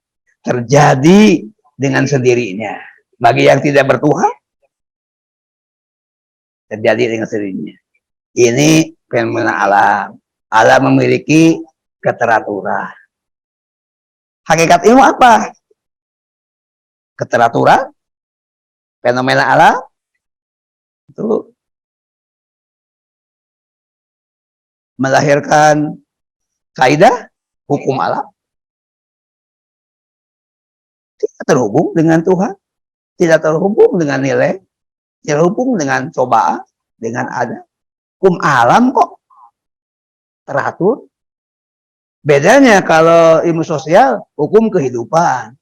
terjadi dengan sendirinya. Bagi yang tidak bertuhan, terjadi dengan sendirinya. Ini fenomena alam. Alam memiliki keteraturan. Hakikat ilmu apa? Keteraturan, fenomena alam, itu melahirkan kaidah hukum alam. Tidak terhubung dengan Tuhan, tidak terhubung dengan nilai, tidak terhubung dengan cobaan, dengan ada. Hukum alam kok teratur. Bedanya kalau ilmu sosial, hukum kehidupan.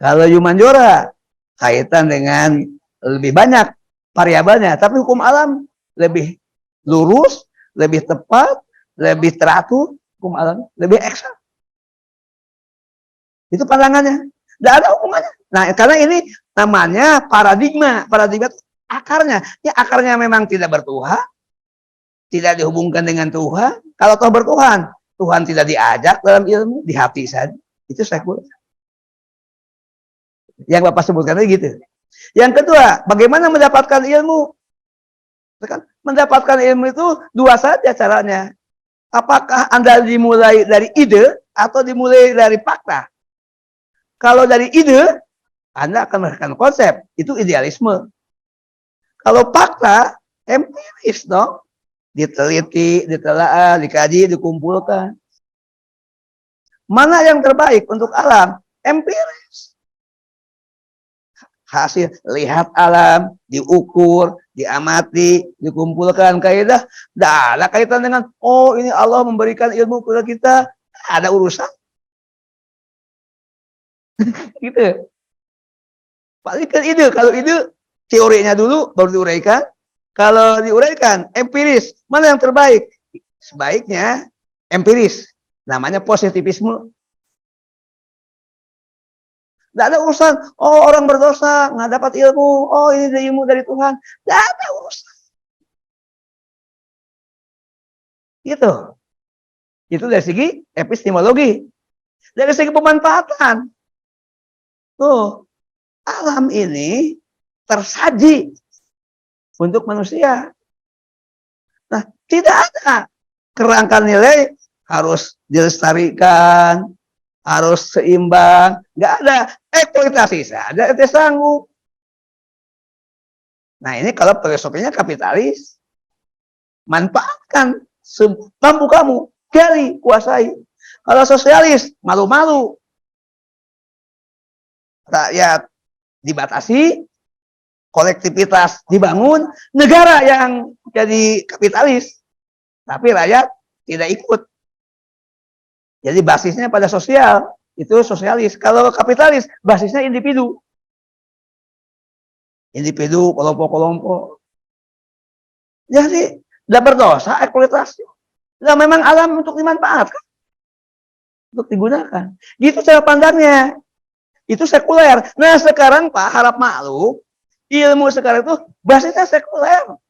Kalau Yumanjora, kaitan dengan lebih banyak variabelnya, tapi hukum alam lebih lurus, lebih tepat, lebih teratur, hukum alam lebih eksak. Itu pandangannya. Tidak ada hubungannya. Nah, karena ini namanya paradigma. Paradigma itu akarnya. Ya, akarnya memang tidak bertuhan, tidak dihubungkan dengan Tuhan. Kalau toh bertuhan, Tuhan tidak diajak dalam ilmu, di hati saja. Itu sekuler. Yang Bapak sebutkan tadi gitu. Yang kedua, bagaimana mendapatkan ilmu? Mendapatkan ilmu itu dua saja caranya. Apakah Anda dimulai dari ide atau dimulai dari fakta? Kalau dari ide, Anda akan menggunakan konsep. Itu idealisme. Kalau fakta, empiris dong. Diteliti, ditelaah, dikaji, dikumpulkan. Mana yang terbaik untuk alam? Empiris. Hasil, lihat alam, diukur, diamati, dikumpulkan kaidah. Tidak ada kaitan dengan, oh ini Allah memberikan ilmu kepada kita. Ada urusan. Gitu. Paling kan ide, kalau ide teorinya dulu baru diuraikan, Kalau diuraikan, empiris, mana yang terbaik? Sebaiknya empiris, namanya positivisme. Tidak ada urusan, oh orang berdosa, nggak dapat ilmu, oh ini ilmu dari Tuhan. Tidak ada urusan. Gitu. Itu dari segi epistemologi. Dari segi pemanfaatan. Tuh, alam ini tersaji untuk manusia. Nah, tidak ada kerangka nilai harus dilestarikan, harus seimbang, nggak ada eksploitasi saja, itu sanggup. Nah ini kalau filosofinya kapitalis, manfaatkan mampu kamu, gali, kuasai. Kalau sosialis, malu-malu, rakyat dibatasi, kolektivitas dibangun, negara yang jadi kapitalis, tapi rakyat tidak ikut. Jadi basisnya pada sosial, itu sosialis. Kalau kapitalis, basisnya individu. Individu, kelompok-kelompok. Jadi, tidak berdosa, eksploitasi. Nah, memang alam untuk dimanfaatkan. Untuk digunakan. Gitu cara pandangnya. Itu sekuler. Nah, sekarang Pak, harap maklum, ilmu sekarang itu basisnya sekuler.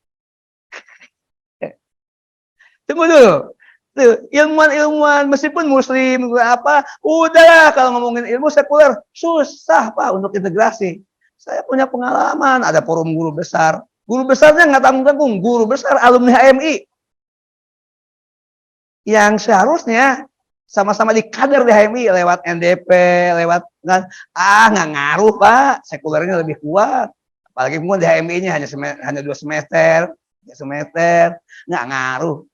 Tunggu dulu. Ilmuwan-ilmuwan meskipun muslim apa, udahlah kalau ngomongin ilmu sekuler susah Pak untuk integrasi. Saya punya pengalaman, ada forum guru besar. Guru besarnya nggak tanggung-tanggung, guru besar alumni HMI. Yang seharusnya sama-sama dikader di HMI lewat NDP, lewat nggak ngaruh Pak, sekulernya lebih kuat. Apalagi kemudian di HMI-nya hanya 2 semester, 3 semester, nggak ngaruh.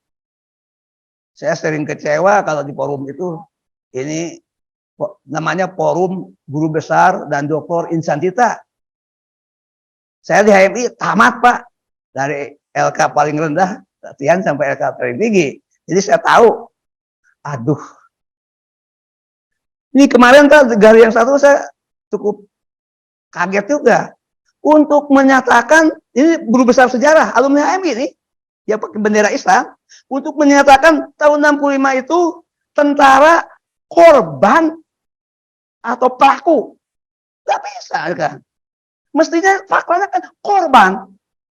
Saya sering kecewa kalau di forum itu, ini namanya forum guru besar dan doktor insantita. Saya di HMI tamat Pak, dari LK paling rendah, latihan sampai LK paling tinggi. Jadi saya tahu, aduh. Ini kemarin Pak, dari yang satu saya cukup kaget juga. Untuk menyatakan, ini guru besar sejarah, alumni HMI ini, ya pakai bendera Islam, untuk menyatakan tahun 65 itu tentara korban atau pelaku. Tidak bisa kan? Mestinya faktanya kan korban.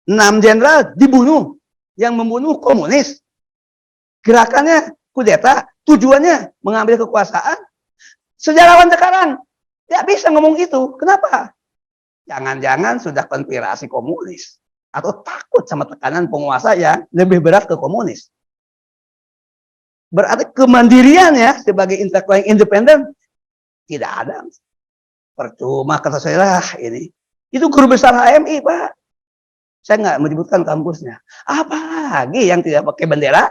6 jenderal dibunuh. Yang membunuh komunis. Gerakannya kudeta, tujuannya mengambil kekuasaan. Sejarawan sekarang tidak bisa ngomong itu. Kenapa? Jangan-jangan sudah konspirasi komunis. Atau takut sama tekanan penguasa yang lebih berat ke komunis. Berarti kemandiriannya sebagai intelektual yang independen tidak ada. Percuma kata saya lah ini. Itu guru besar HMI Pak. Saya nggak menyebutkan kampusnya. Apalagi yang tidak pakai bendera?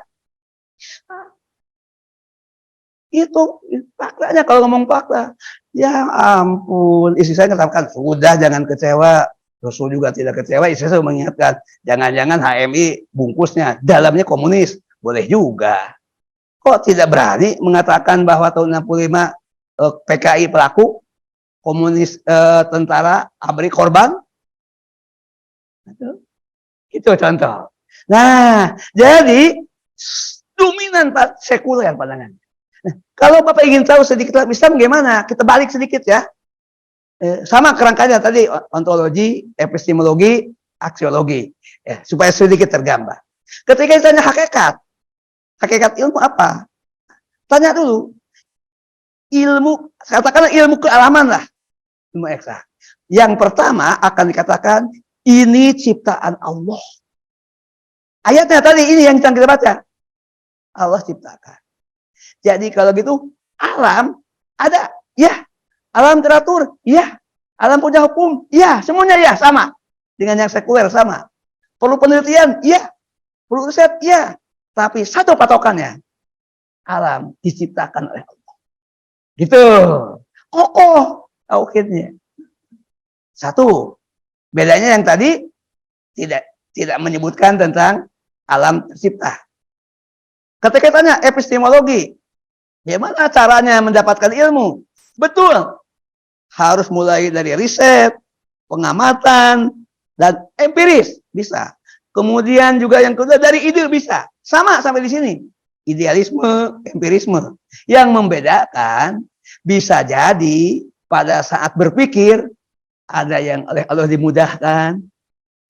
Itu faktanya kalau ngomong fakta. Ya ampun, istri saya katakan sudah jangan kecewa. Rasul juga tidak kecewa, istri saya mengingatkan, jangan-jangan HMI bungkusnya, dalamnya komunis. Boleh juga. Kok tidak berani mengatakan bahwa tahun 65 PKI pelaku, komunis tentara ABRI korban? Itu contoh. Nah, jadi dominan sekuler pandangan. Nah, kalau Bapak ingin tahu sedikit Islam gimana, kita balik sedikit ya. Sama kerangkanya tadi, ontologi, epistemologi, aksiologi. Ya, supaya sedikit tergambar. Ketika ditanya hakikat ilmu apa? Tanya dulu. Ilmu, katakanlah ilmu kealaman lah. Ilmu eksak. Yang pertama akan dikatakan, ini ciptaan Allah. Ayatnya tadi, ini yang kita baca. Allah ciptakan. Jadi kalau gitu, alam ada, ya. Alam teratur, ya. Alam punya hukum, ya. Semuanya ya, sama. Dengan yang sekuler, sama. Perlu penelitian, ya. Perlu riset, ya. Tapi satu patokannya, alam diciptakan oleh Allah. Gitu. Kokoh tauhidnya. Satu. Bedanya yang tadi tidak menyebutkan tentang alam tercipta. Ketika tanya epistemologi, bagaimana caranya mendapatkan ilmu? Betul. Harus mulai dari riset, pengamatan, dan empiris. Bisa. Kemudian juga yang kedua dari ide bisa. Sama sampai di sini. Idealisme, empirisme. Yang membedakan bisa jadi pada saat berpikir ada yang oleh Allah dimudahkan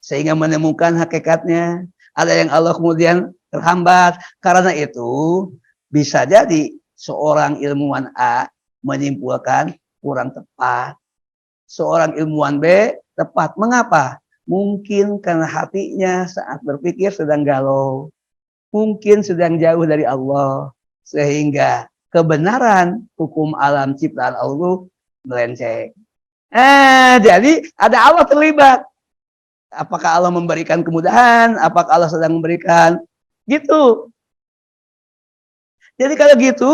sehingga menemukan hakikatnya. Ada yang Allah kemudian terhambat. Karena itu bisa jadi seorang ilmuwan A menyimpulkan kurang tepat. Seorang ilmuwan B tepat. Mengapa? Mungkin karena hatinya saat berpikir sedang galau. Mungkin sedang jauh dari Allah. Sehingga kebenaran hukum alam ciptaan Allah melenceng. Jadi ada Allah terlibat. Apakah Allah memberikan kemudahan? Apakah Allah sedang memberikan? Gitu. Jadi kalau gitu,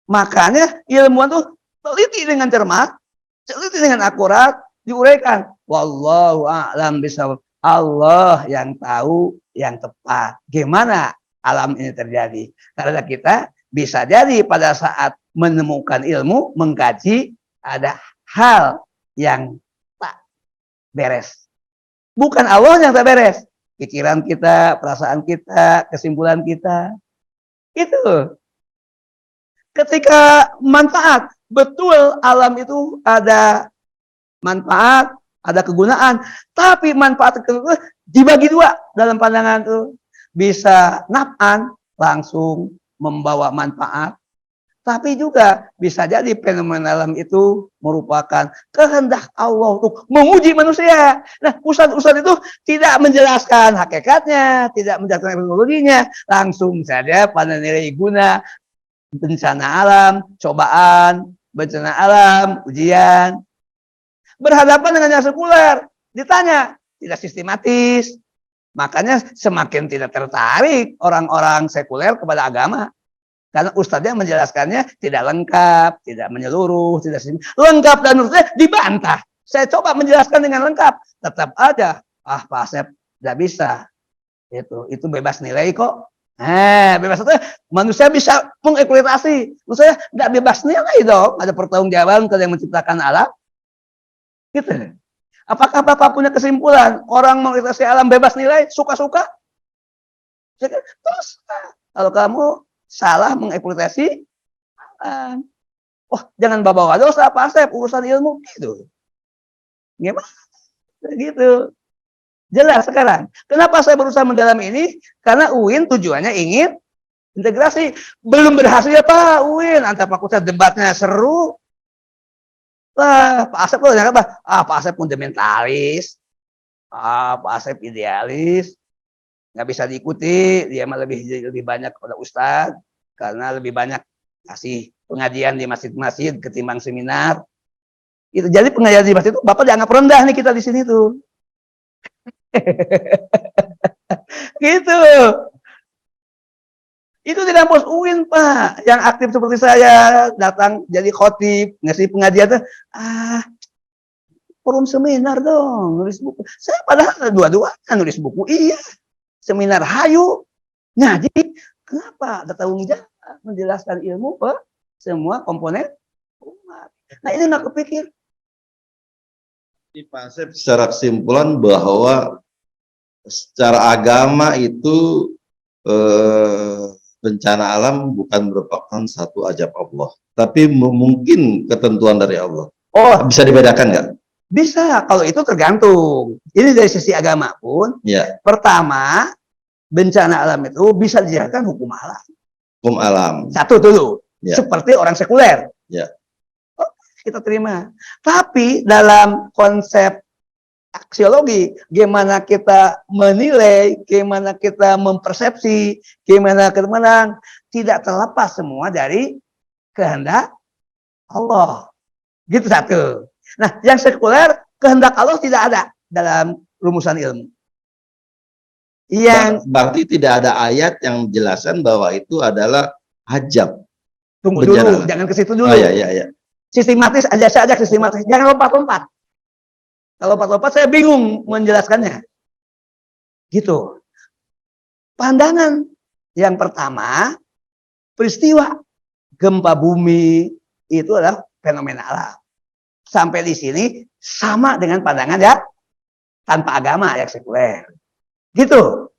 makanya ilmuwan tuh teliti dengan cermat, teliti dengan akurat, diuraikan. Wallahu a'lam bishawab. Allah yang tahu yang tepat. Gimana alam ini terjadi? Karena kita bisa jadi pada saat menemukan ilmu, mengkaji, ada hal yang tak beres. Bukan Allah yang tak beres. Pikiran kita, perasaan kita, kesimpulan kita. Itu. Ketika manfaat, betul alam itu ada manfaat, ada kegunaan. Tapi manfaat itu dibagi dua dalam pandangan itu. Bisa naf'an, langsung membawa manfaat. Tapi juga bisa jadi fenomena alam itu merupakan kehendak Allah untuk menguji manusia. Nah, ustadz-ustadz itu tidak menjelaskan hakikatnya, tidak menjelaskan teknologinya, langsung saja pada nilai guna, bencana alam, cobaan, bencana alam, ujian. Berhadapan dengan yang sekuler, ditanya, tidak sistematis. Makanya semakin tidak tertarik orang-orang sekuler kepada agama. Karena ustadznya menjelaskannya tidak lengkap, tidak menyeluruh, tidak lengkap dan menurutnya dibantah. Saya coba menjelaskan dengan lengkap, tetap aja, Pak Asep tidak bisa. Itu bebas nilai kok. Bebas itu manusia bisa mengeksploitasi. Maksudnya nggak bebas nilai dong. Ada pertanggungjawaban ke yang menciptakan alam. Gitu. Apakah Bapak punya kesimpulan orang mengeksploitasi alam bebas nilai suka-suka? Terus kalau kamu salah mengeksploitasi alam. Oh, jangan bawa dosa Pak Asep, urusan ilmu gitu. Gimana? Gitu. Jelas sekarang. Kenapa saya berusaha mendalam ini? Karena UIN tujuannya ingin integrasi. Belum berhasil ya Pak UIN. Antar fakultas debatnya seru. Lah, Pak Asep kalau apa? Pak Asep fundamentalis. Pak Asep idealis. Nggak bisa diikuti, dia mah lebih banyak kepada ustadz karena lebih banyak kasih pengajian di masjid-masjid ketimbang seminar. Itu jadi pengajian di masjid itu Bapak dianggap rendah nih kita di sini tuh. Gitu. Itu di kampus UIN Pak, yang aktif seperti saya datang jadi khotib, ngasih pengajian tuh, forum seminar dong, nulis buku. Saya padahal dua-duanya nulis buku, iya. Seminar hayu ngaji, kenapa ada tanggung jawab menjelaskan ilmu ke semua komponen umat. Nah ini nggak kepikir. Pak Asep secara kesimpulan bahwa secara agama itu bencana alam bukan merupakan satu ajab Allah, tapi mungkin ketentuan dari Allah. Oh, bisa dibedakan nggak? Bisa, kalau itu tergantung. Ini dari sisi agama pun. Ya. Pertama, bencana alam itu bisa dijadikan hukum alam. Hukum alam. Satu dulu. Ya. Seperti orang sekuler. Ya. Oh, kita terima. Tapi dalam konsep aksiologi, gimana kita menilai, gimana kita mempersepsi, gimana kita menang, tidak terlepas semua dari kehendak Allah. Gitu satu. Nah, yang sekuler, kehendak Allah tidak ada dalam rumusan ilmu. Yang berarti tidak ada ayat yang menjelaskan bahwa itu adalah hajab. Tunggu dulu, jangan ke situ dulu. Oh, ya. Sistematis aja saja sistematis, jangan lompat-lompat. Kalau lompat-lompat saya bingung menjelaskannya. Gitu. Pandangan yang pertama, peristiwa gempa bumi itu adalah fenomena alam. Sampai di sini sama dengan pandangan ya tanpa agama ya sekuler. Gitu.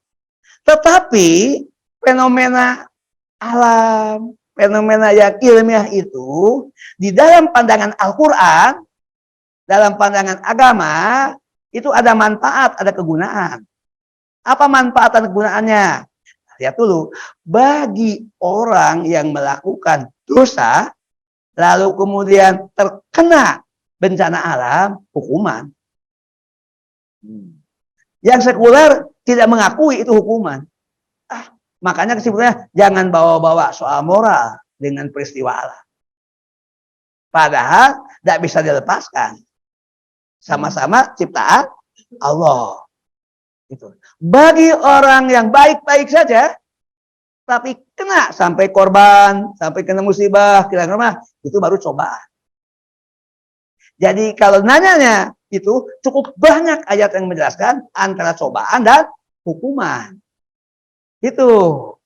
Tetapi fenomena alam, fenomena yang ilmiah itu di dalam pandangan Al-Quran, dalam pandangan agama itu ada manfaat, ada kegunaan. Apa manfaat dan kegunaannya? Lihat dulu, bagi orang yang melakukan dosa lalu kemudian terkena bencana alam, hukuman. Yang sekuler tidak mengakui itu hukuman. Makanya kesimpulannya jangan bawa-bawa soal moral dengan peristiwa alam. Padahal tidak bisa dilepaskan. Sama-sama ciptaan Allah. Itu. Bagi orang yang baik-baik saja, tapi kena sampai korban, sampai kena musibah, kena rumah, itu baru cobaan. Jadi kalau nanyanya itu cukup banyak ayat yang menjelaskan antara cobaan dan hukuman. Itu.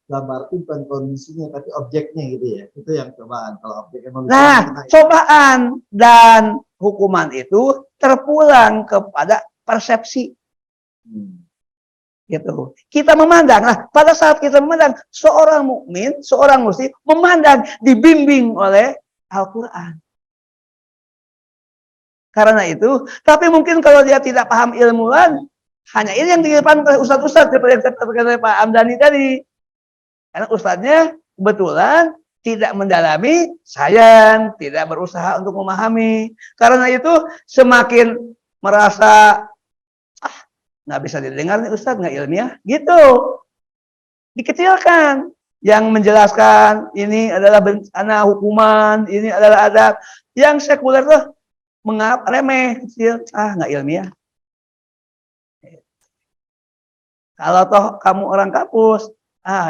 Gambar itu bukan kondisinya tapi objeknya gitu ya. Itu yang cobaan. Kalau objeknya Nah, cobaan dan hukuman itu terpulang kepada persepsi. Gitu. Kita memandang, nah pada saat kita memandang seorang mukmin, seorang muslim memandang dibimbing oleh Al-Quran. Karena itu, tapi mungkin kalau dia tidak paham ilmuwan, hanya ini yang dipahami oleh ustadz-ustadz seperti yang kata Pak Amdani tadi. Karena ustadznya kebetulan tidak mendalami sains, tidak berusaha untuk memahami. Karena itu semakin merasa nggak bisa didengar nih ustadz, nggak ilmiah, gitu. Dikecilkan. Yang menjelaskan ini adalah bencana hukuman, ini adalah adab. Yang sekuler tuh remeh, kecil, nggak ilmiah. Kalau toh kamu orang kampus,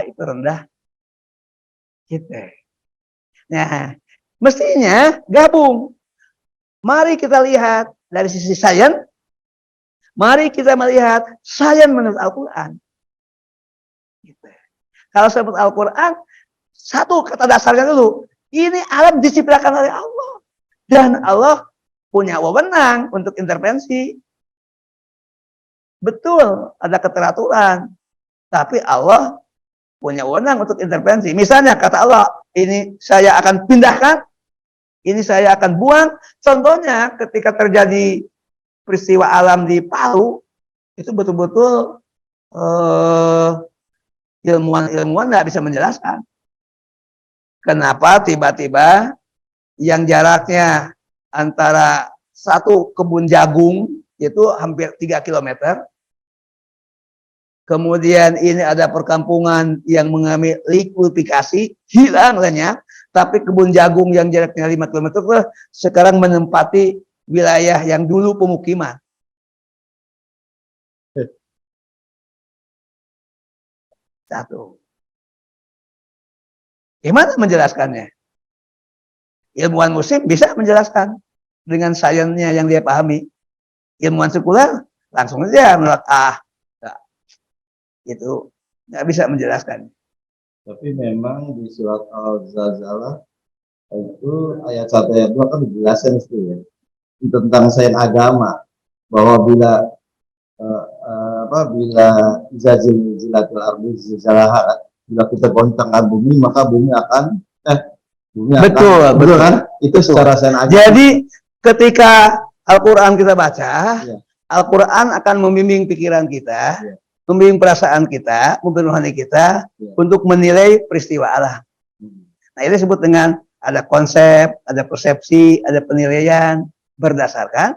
itu rendah. Gitu. Nah, mestinya gabung. Mari kita lihat dari sisi sains. Mari kita melihat sains menurut Al-Quran. Gitu. Kalau sebut Al-Quran, satu kata dasarnya dulu. Ini alam diciptakan oleh Allah. Dan Allah punya wewenang untuk intervensi. Betul, ada keteraturan. Tapi Allah punya wewenang untuk intervensi. Misalnya kata Allah, ini saya akan pindahkan, ini saya akan buang. Contohnya ketika terjadi peristiwa alam di Palu, itu betul-betul ilmuwan nggak bisa menjelaskan. Kenapa tiba-tiba yang jaraknya antara satu kebun jagung itu hampir 3 km. Kemudian ini ada perkampungan yang mengalami likuifikasi, hilang lenyap. Tapi kebun jagung yang jaraknya 5 km sekarang menempati wilayah yang dulu pemukiman. Satu. Gimana menjelaskannya? Ilmuwan muslim bisa menjelaskan dengan sainsnya yang dia pahami. Ilmuwan sekuler langsung saja menolak, itu nggak bisa menjelaskan. Tapi memang di surat Al-Zalzalah itu ayat 1 ayat 2 kan dijelaskan itu ya tentang sains agama bahwa bila zilatil ardi zilzalaha, bila kita goncangkan bumi maka bumi akan betul kan? Itu secara sains agama. Jadi ketika Al-Quran kita baca, Al-Quran akan membimbing pikiran kita, membimbing perasaan kita, membimbing rohani kita untuk menilai peristiwa alam. Nah, ini disebut dengan ada konsep, ada persepsi, ada penilaian berdasarkan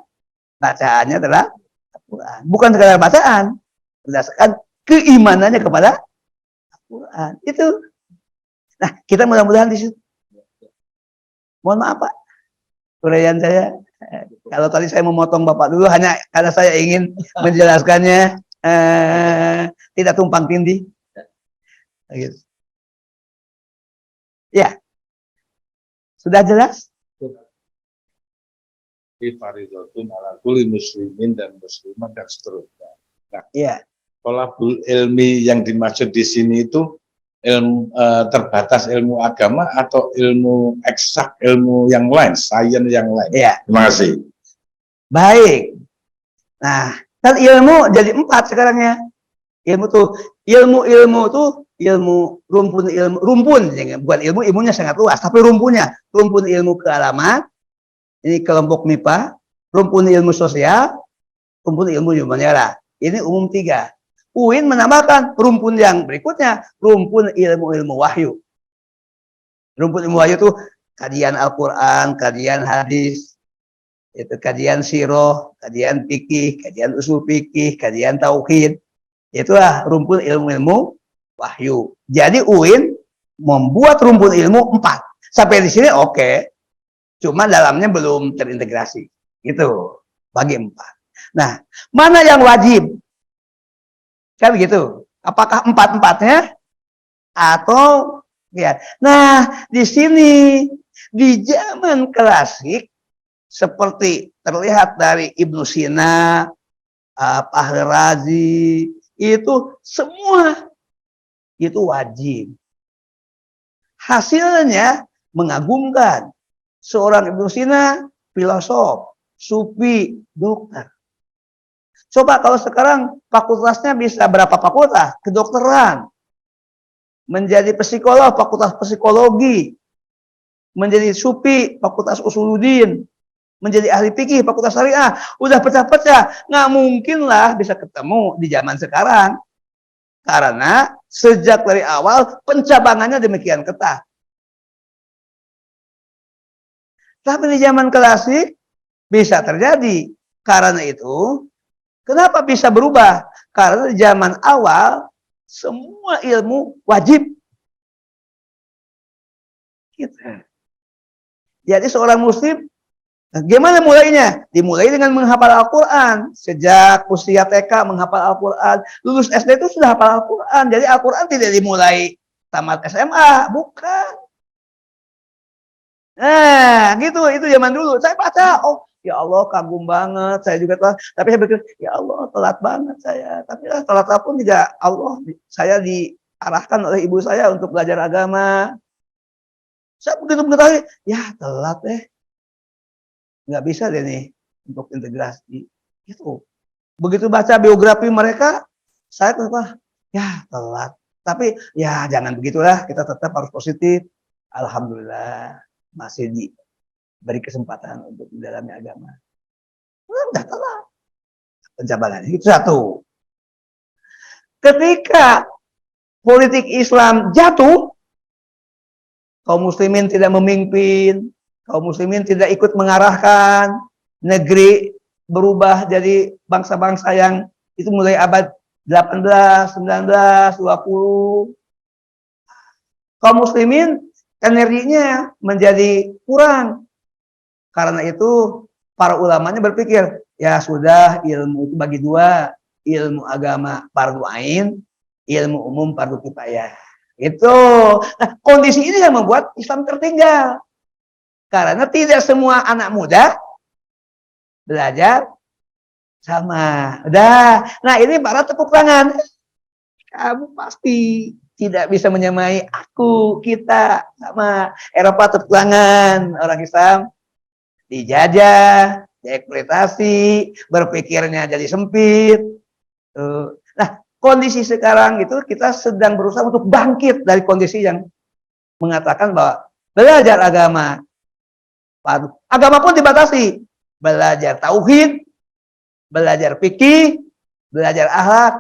bacaannya adalah Al-Quran. Bukan sekadar bacaan, berdasarkan keimanannya kepada Al-Quran. Itu. Nah, kita mudah-mudahan di situ. Mohon maaf Pak, uraian saya. Kalau tadi saya memotong Bapak dulu hanya karena saya ingin menjelaskannya tidak tumpang tindih. Gitu. Ya, sudah jelas? Faridotun ala kulli muslimin dan muslimat dan seterusnya. Nah, tolabul ilmi yang dimaksud di sini itu ilmu terbatas ilmu agama atau ilmu eksak, ilmu yang lain, sains yang lain. Terima kasih. Baik. Nah, kan ilmu jadi 4 sekarang ya. Ilmu tuh, ilmu tuh ilmu rumpun, bukan ilmunya sangat luas, tapi rumpun ilmu kealaman, ini kelompok MIPA, rumpun ilmu sosial, rumpun ilmu humaniora. Ini umum 3. UIN menambahkan rumpun yang berikutnya, rumpun ilmu wahyu. Rumpun ilmu wahyu itu kajian Al-Quran, kajian hadis, itu kajian siroh, kajian fikih, kajian usul fikih, kajian tauhid. Itulah rumpun ilmu wahyu. Jadi UIN membuat rumpun ilmu 4. Sampai di sini oke. Cuma dalamnya belum terintegrasi. Gitu. Bagi 4. Nah, mana yang wajib? Kan begitu. Apakah 4-4-nya? Atau ya. Nah, di sini di zaman klasik seperti terlihat dari Ibnu Sina, Fahri Razi, itu semua itu wajib. Hasilnya mengagumkan. Seorang Ibnu Sina, filosof, sufi, dokter. Coba kalau sekarang fakultasnya bisa berapa fakultas? Kedokteran. Menjadi psikolog, fakultas psikologi. Menjadi sufi, fakultas usuluddin. Menjadi ahli fikih, fakultas syariah, udah pecah-pecah, nggak mungkin lah bisa ketemu di zaman sekarang, karena sejak dari awal pencabangannya demikian ketat. Tapi di zaman klasik bisa terjadi, karena itu kenapa bisa berubah? Karena di zaman awal semua ilmu wajib. Gitu. Jadi seorang muslim gimana mulainya? Dimulai dengan menghafal Al-Quran. Sejak usia TK menghafal Al-Quran. Lulus SD itu sudah hafal Al-Quran. Jadi Al-Quran tidak dimulai tamat SMA. Bukan. Nah, gitu. Itu zaman dulu. Saya baca, oh ya Allah kagum banget. Saya juga telat. Tapi saya berpikir, ya Allah telat banget saya. Tapi telat pun tidak Allah. Saya diarahkan oleh ibu saya untuk belajar agama. Saya begitu mengetahui, ya telat deh. Nggak bisa deh nih untuk integrasi itu. Begitu baca biografi mereka, saya kenapa ya telat. Tapi ya jangan begitulah, kita tetap harus positif. Alhamdulillah masih diberi kesempatan untuk mendalami agama. Udah telat pencabangannya. Itu satu. Ketika politik Islam jatuh, kaum muslimin tidak memimpin, kaum muslimin tidak ikut mengarahkan, negeri berubah jadi bangsa-bangsa yang itu mulai abad 18, 19, 20. Kaum muslimin energinya menjadi kurang. Karena itu para ulamanya berpikir, ya sudah ilmu itu bagi 2, ilmu agama fardu ain, ilmu umum fardu kifayah. Itu. Nah, kondisi ini yang membuat Islam tertinggal. Karena tidak semua anak muda belajar sama. Udah. Nah, ini para tepuk tangan. Kamu pasti tidak bisa menyamai aku, kita sama. Eropa tepuk tangan. Orang Islam dijajah, dieksploitasi, berpikirnya jadi sempit. Nah, kondisi sekarang itu kita sedang berusaha untuk bangkit dari kondisi yang mengatakan bahwa belajar agama pun dibatasi. Belajar tauhid, belajar fikih, belajar akhlak,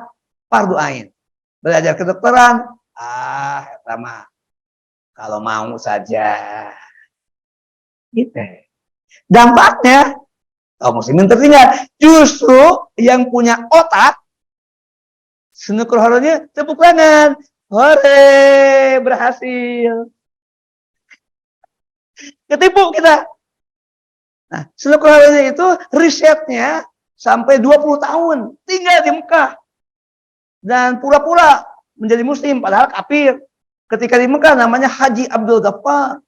fardu ain. Belajar kedokteran, sama kalau mau saja. Gitu. Dampaknya kaum muslimin tertinggal. Justru yang punya otak, senukul horonya tepuk tangan. Hore, berhasil. Ketipu kita. Nah, senukul horonya itu risetnya sampai 20 tahun tinggal di Mekah. Dan pura-pura menjadi muslim padahal kafir. Ketika di Mekah namanya Haji Abdul Ghaffar.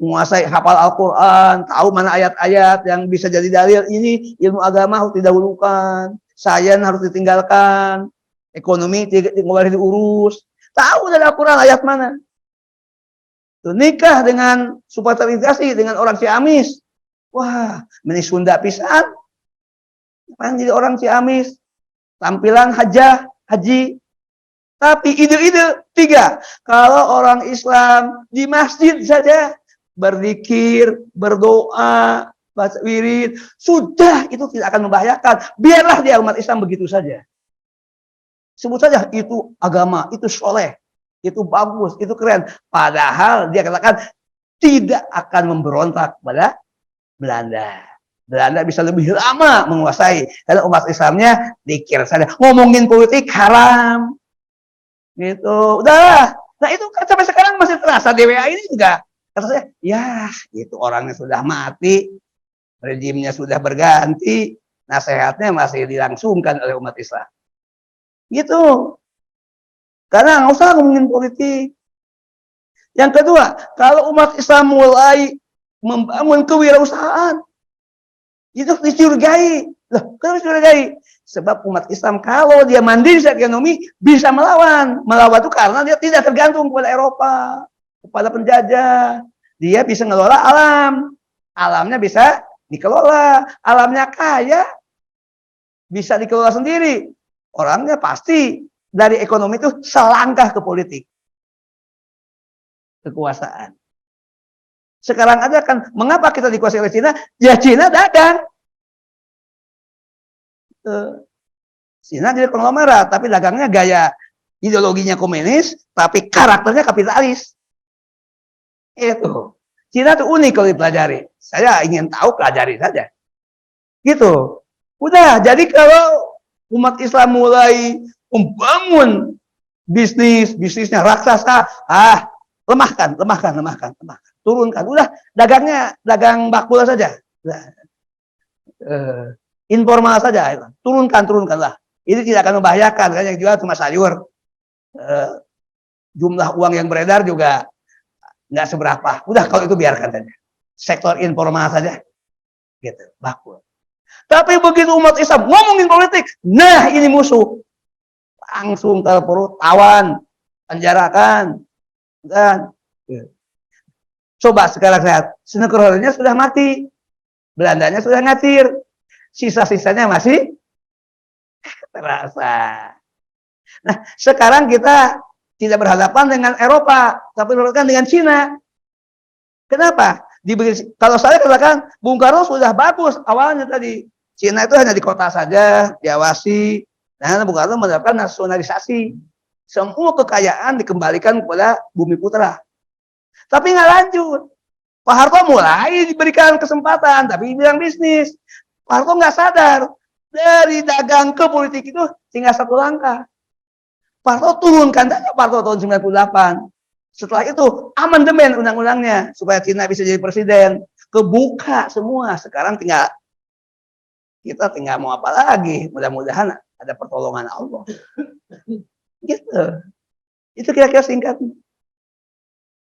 Menguasai hafal Al-Quran, tahu mana ayat-ayat yang bisa jadi dalil. Ini ilmu agama harus didahulukan, sains harus ditinggalkan, ekonomi tidak boleh diurus. Tahu dari Al-Quran ayat mana. Tuh, nikah dengan superioritas dengan orang Ciamis. Wah, ini Sunda pisan. Pengen jadi orang Ciamis. tampilan haji. Tapi ide-ide 3. Kalau orang Islam di masjid saja berzikir, berdoa, baca wirid, sudah itu tidak akan membahayakan. Biarlah dia umat Islam begitu saja. Sebut saja itu agama, itu soleh, itu bagus, itu keren. Padahal dia katakan tidak akan memberontak pada Belanda. Belanda bisa lebih lama menguasai. Karena umat Islamnya dikir saja. Ngomongin politik haram. Gitu. Udah. Nah itu kan sampai sekarang masih terasa DWA ini juga. Kata saya, ya itu orangnya sudah mati. Rejimnya sudah berganti. Nasihatnya masih dilangsungkan oleh umat Islam. Gitu. Karena nggak usah ngomongin politik. Yang kedua, kalau umat Islam mulai membangun kewirausahaan, itu dicurigai. Loh, kenapa dicurigai? Sebab umat Islam kalau dia mandiri secara ekonomi bisa melawan. Melawan itu karena dia tidak tergantung kepada Eropa, kepada penjajah. Dia bisa ngelola alam. Alamnya bisa dikelola. Alamnya kaya, bisa dikelola sendiri. Orangnya pasti dari ekonomi itu selangkah ke politik. Kekuasaan. Sekarang aja kan, mengapa kita dikuasai oleh Cina? Ya Cina dagang. Cina jadi konglomerat, tapi dagangnya gaya ideologinya komunis, tapi karakternya kapitalis. Itu. Cina tuh unik kalau dipelajari. Saya ingin tahu, pelajari saja. Gitu. Udah, jadi kalau umat Islam mulai membangun bisnisnya raksasa, lemahkan. Turunkan. Udah, dagangnya dagang bakul saja. Informal saja, turunkanlah. Ini tidak akan membahayakan, kan yang jual cuma sayur. Jumlah uang yang beredar juga nggak seberapa. Udah kalau itu biarkan saja. Sektor informal saja, gitu, bakul. Tapi begitu umat Islam ngomongin politik, nah ini musuh, langsung terperut, tawan, penjarakan, dan coba sekarang lihat, Senekerornya sudah mati, Belandanya sudah ngatir. Sisa-sisanya masih terasa. Nah, sekarang kita tidak berhadapan dengan Eropa, tapi berhadapan dengan Cina. Kenapa? Kalau saya katakan, Bung Karno sudah bagus awalnya tadi. Cina itu hanya di kota saja, diawasi. Nah, Bung Karno menerapkan nasionalisasi. Semua kekayaan dikembalikan kepada Bumi Putra. Tapi nggak lanjut. Pak Harto mulai diberikan kesempatan, tapi bilang bisnis. Pak Harto nggak sadar, dari dagang ke politik itu tinggal satu langkah. Pak Harto turunkan saja Pak Harto tahun 98. Setelah itu amandemen undang-undangnya supaya Cina bisa jadi presiden. Kebuka semua. Sekarang kita tinggal mau apa lagi? Mudah-mudahan ada pertolongan Allah. Gitu. Itu kira-kira singkatnya.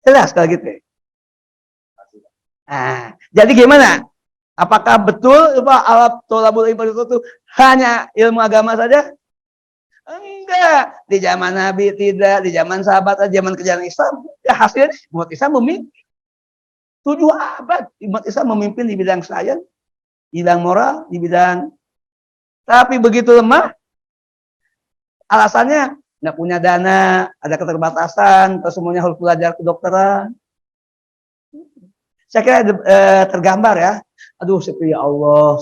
Jelas kalau gitu. Nah, jadi gimana? Apakah betul alat tolabul ilmi itu hanya ilmu agama saja? Enggak. Di zaman Nabi tidak, di zaman sahabat, di zaman kejayaan Islam, ya hasilnya umat Islam memimpin. 7 abad umat Islam memimpin di bidang sains, di bidang moral, di bidang. Tapi begitu lemah, alasannya nggak punya dana, ada keterbatasan, terus semuanya harus belajar kedokteran. Saya kira tergambar ya. Aduh, ya Allah,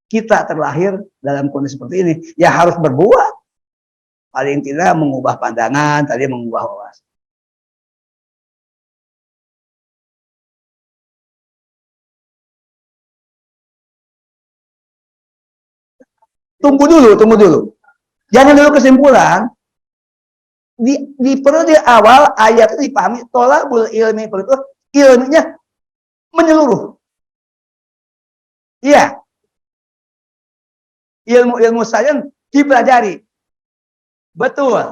kita terlahir dalam kondisi seperti ini. Ya harus berbuat. Paling tidak mengubah pandangan, tadi mengubah wawasan. Tunggu dulu. Jangan dulu kesimpulan. Di periode awal ayat itu dipahami tolabul ilmi itu ilmunya menyeluruh. Iya. Ilmu sains dipelajari. Betul.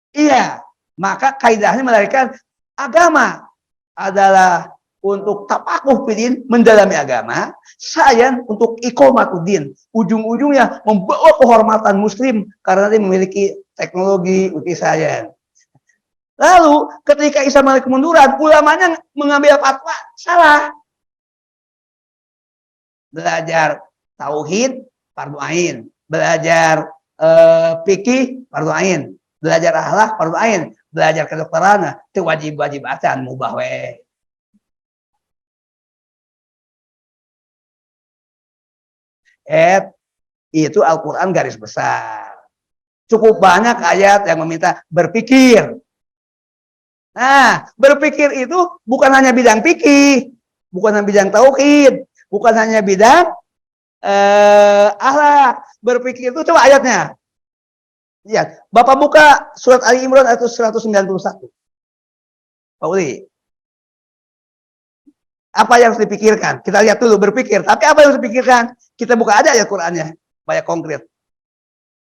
Iya. Maka kaidahnya melahirkan agama adalah untuk tapakuh fidin, mendalami agama, sains untuk iqamatuddin, ujung-ujungnya membawa kehormatan muslim karena dia memiliki teknologi uti sains. Lalu ketika Isa mengalami kemunduran, ulamanya mengambil fatwa salah. Belajar tauhid fardu ain, belajar fikih fardu ain, belajar akhlak fardu ain, belajar kedokteran itu wajib acan mubah we. Itu Al-Quran garis besar. Cukup banyak ayat yang meminta berpikir. Nah, berpikir itu bukan hanya bidang fikih, bukan hanya bidang tauhid, bukan hanya bidang akhlak. Berpikir itu coba ayatnya. Lihat, Bapak buka surat Ali Imran ayat 191. Pak Uli. Apa yang harus dipikirkan? Kita lihat dulu berpikir. Tapi apa yang harus dipikirkan? Kita buka aja ayat Qur'annya. Banyak konkret.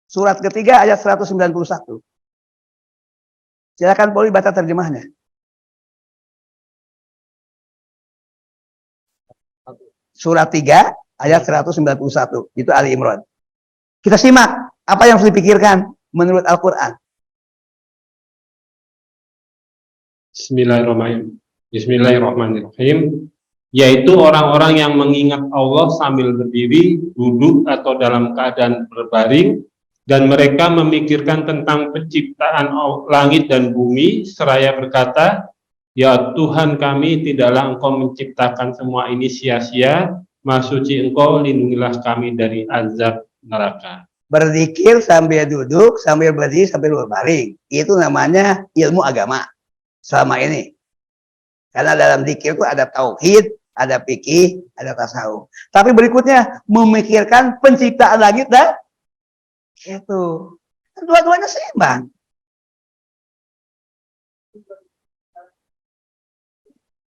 Surat ketiga ayat 191. Silakan Pak Uli baca terjemahnya. Surat 3 ayat 191. Itu Ali Imran. Kita simak apa yang harus dipikirkan menurut Al-Quran. Bismillahirrahmanirrahim. Yaitu orang-orang yang mengingat Allah sambil berdiri, duduk, atau dalam keadaan berbaring, dan mereka memikirkan tentang penciptaan langit dan bumi, seraya berkata, ya Tuhan kami, tidaklah Engkau menciptakan semua ini sia-sia, Maha Suci Engkau, lindungilah kami dari azab neraka. Berzikir sambil duduk, sambil berdiri, sambil berbaring. Itu namanya ilmu agama selama ini. Karena dalam zikir itu ada tauhid, ada fikih, ada tasawuf. Tapi berikutnya memikirkan penciptaan langit dan itu. Dua-duanya seimbang.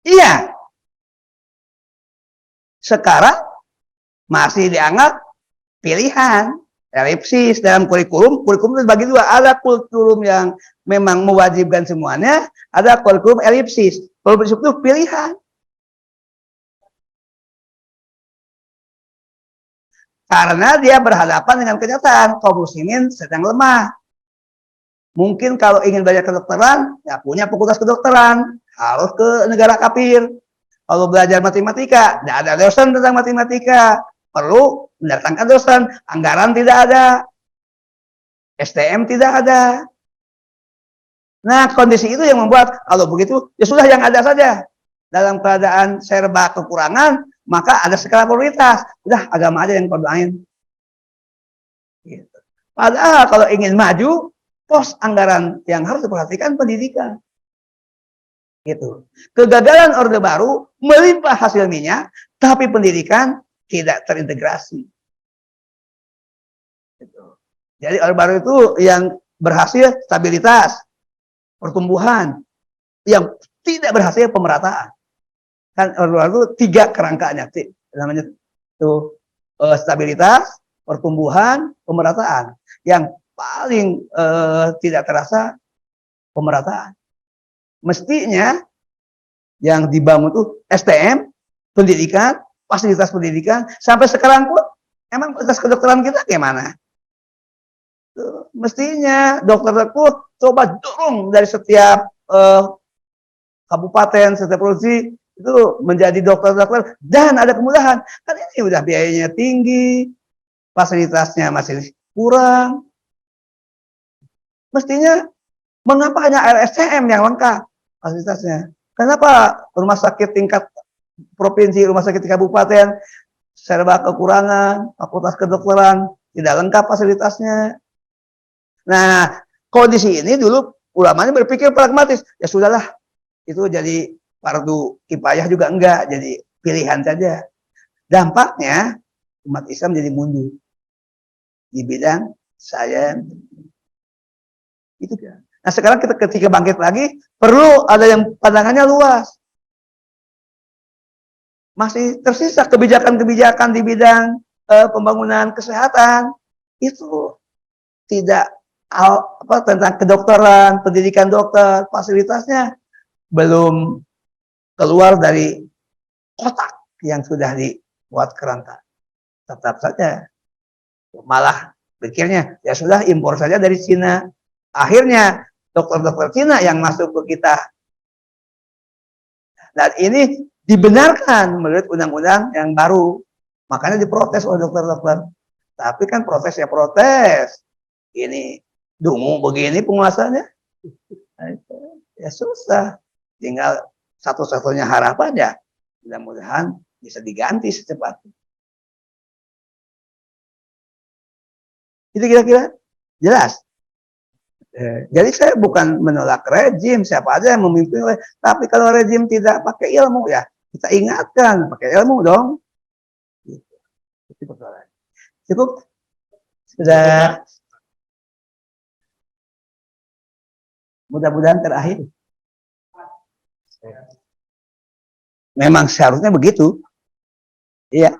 Iya. Sekarang masih dianggap pilihan, elipsis dalam kurikulum. Kurikulum itu bagi dua. Ada kurikulum yang memang mewajibkan semuanya, ada kurikulum elipsis. Kurikulum itu pilihan. Karena dia berhadapan dengan kenyataan kaum muslimin sedang lemah. Mungkin kalau ingin belajar kedokteran, ya punya fakultas kedokteran, harus ke negara kafir. Kalau belajar matematika, tidak ada dosen tentang matematika, perlu mendatangkan dosen. Anggaran tidak ada, STM tidak ada. Nah, kondisi itu yang membuat kalau begitu, ya sudah yang ada saja. Dalam keadaan serba kekurangan, maka ada skala prioritas. Udah agama aja yang berdoain. Gitu. Padahal kalau ingin maju, pos anggaran yang harus diperhatikan pendidikan. Gitu. Kegagalan Orde Baru melimpah hasil minyak, tapi pendidikan tidak terintegrasi. Gitu. Jadi Orde Baru itu yang berhasil stabilitas, pertumbuhan, yang tidak berhasil pemerataan. Kan Orde Baru itu 3 kerangkanya, namanya itu stabilitas, pertumbuhan, pemerataan. Yang paling tidak terasa pemerataan. Mestinya yang dibangun itu STM, pendidikan, fasilitas pendidikan, sampai sekarang pun emang fasilitas kedokteran kita gimana? Mestinya dokter itu coba dorong dari setiap kabupaten, setiap provinsi itu menjadi dokter-dokter dan ada kemudahan. Kan ini udah biayanya tinggi, fasilitasnya masih kurang. Mestinya mengapa hanya RSCM yang lengkap fasilitasnya? Kenapa rumah sakit tingkat provinsi, rumah sakit tingkat kabupaten serba kekurangan, fakultas kedokteran tidak lengkap fasilitasnya? Nah, kondisi ini dulu ulamanya berpikir pragmatis, ya sudahlah, itu jadi fardu kifayah juga enggak, jadi pilihan saja. Dampaknya umat Islam jadi mundur di bidang sains. Itu kan. Nah, sekarang kita ketika bangkit lagi, perlu ada yang pandangannya luas. Masih tersisa kebijakan-kebijakan di bidang pembangunan kesehatan itu tidak tentang kedokteran, pendidikan dokter, fasilitasnya belum keluar dari kotak yang sudah dibuat kerangka. Tetap saja malah pikirnya ya sudah impor saja dari Cina. Akhirnya dokter-dokter Cina yang masuk ke kita. Dan ini dibenarkan menurut undang-undang yang baru. Makanya diprotes oleh dokter-dokter. Tapi kan protesnya protes. Ini dungu begini penguasanya. Nah, itu. Ya susah. Tinggal satu-satunya harapan ya mudah-mudahan bisa diganti secepatnya. Itu kira-kira jelas. Jadi saya bukan menolak rejim, siapa aja yang memimpin, tapi kalau rejim tidak pakai ilmu ya kita ingatkan pakai ilmu dong. Itu persoalan. Cukup sudah. Mudah-mudahan terakhir. Memang seharusnya begitu. Iya,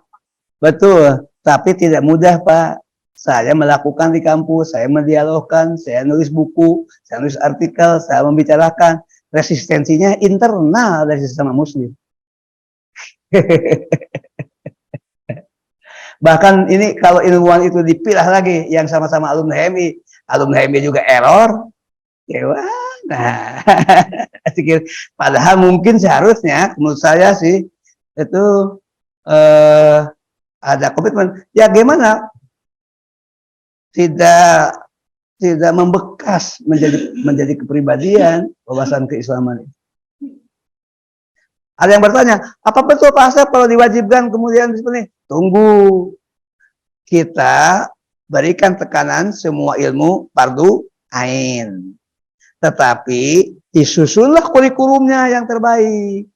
betul. Tapi tidak mudah, Pak. Saya melakukan di kampus, saya mendialogkan, saya nulis buku, saya nulis artikel, saya membicarakan. Resistensinya internal dari sesama muslim. Bahkan ini kalau ilmuwan itu dipilah lagi, yang sama-sama alumni HMI juga error. Ya, nah, padahal mungkin seharusnya menurut saya sih itu ada komitmen. Ya gimana? Tidak membekas menjadi kepribadian wawasan keislaman. Ada yang bertanya, apa betul Pak Asep kalau diwajibkan kemudian seperti ini? Tunggu, kita berikan tekanan semua ilmu fardu ain. Tetapi disusunlah kurikulumnya yang terbaik.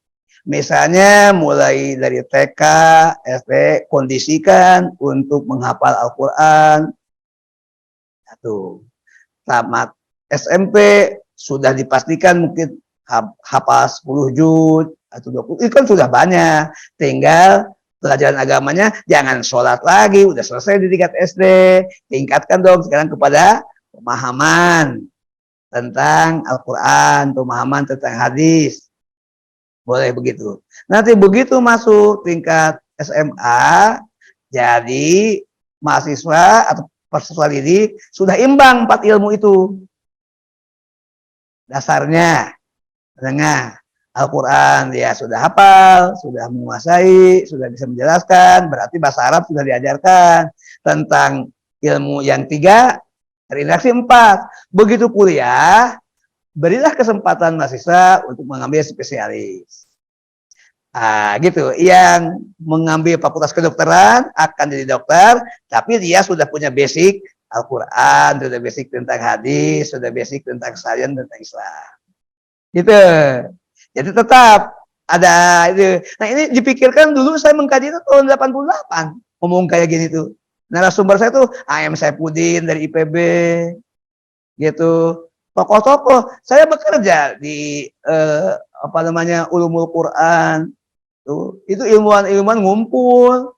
Misalnya mulai dari TK, SD, kondisikan untuk menghafal Al-Quran. Satu. Tamat SMP, sudah dipastikan mungkin hafal 10 juz atau 20. Itu kan sudah banyak. Tinggal pelajaran agamanya jangan sholat lagi. Udah selesai di tingkat SD. Tingkatkan dong sekarang kepada pemahaman tentang Al-Quran, pemahaman tentang hadis. Boleh begitu. Nanti begitu masuk tingkat SMA, jadi mahasiswa atau peserta didik sudah imbang 4 ilmu itu. Dasarnya, menengah, Al-Quran dia sudah hafal, sudah menguasai, sudah bisa menjelaskan, berarti bahasa Arab sudah diajarkan. Tentang ilmu yang 3, terintegrasi 4. Begitu kuliah, berilah kesempatan mahasiswa untuk mengambil spesialis. Gitu. Yang mengambil fakultas kedokteran akan jadi dokter, tapi dia sudah punya basic Al-Quran, sudah basic tentang hadis, sudah basic tentang sains, tentang Islam. Gitu. Jadi tetap ada itu. Nah ini dipikirkan dulu saya mengkaji itu tahun 88. Ngomong kayak gini tuh. Narasumber saya tuh A.M. Saifuddin dari IPB, gitu. Tokoh-tokoh. Saya bekerja di Ulumul Quran. Tuh. Itu ilmuwan-ilmuwan ngumpul.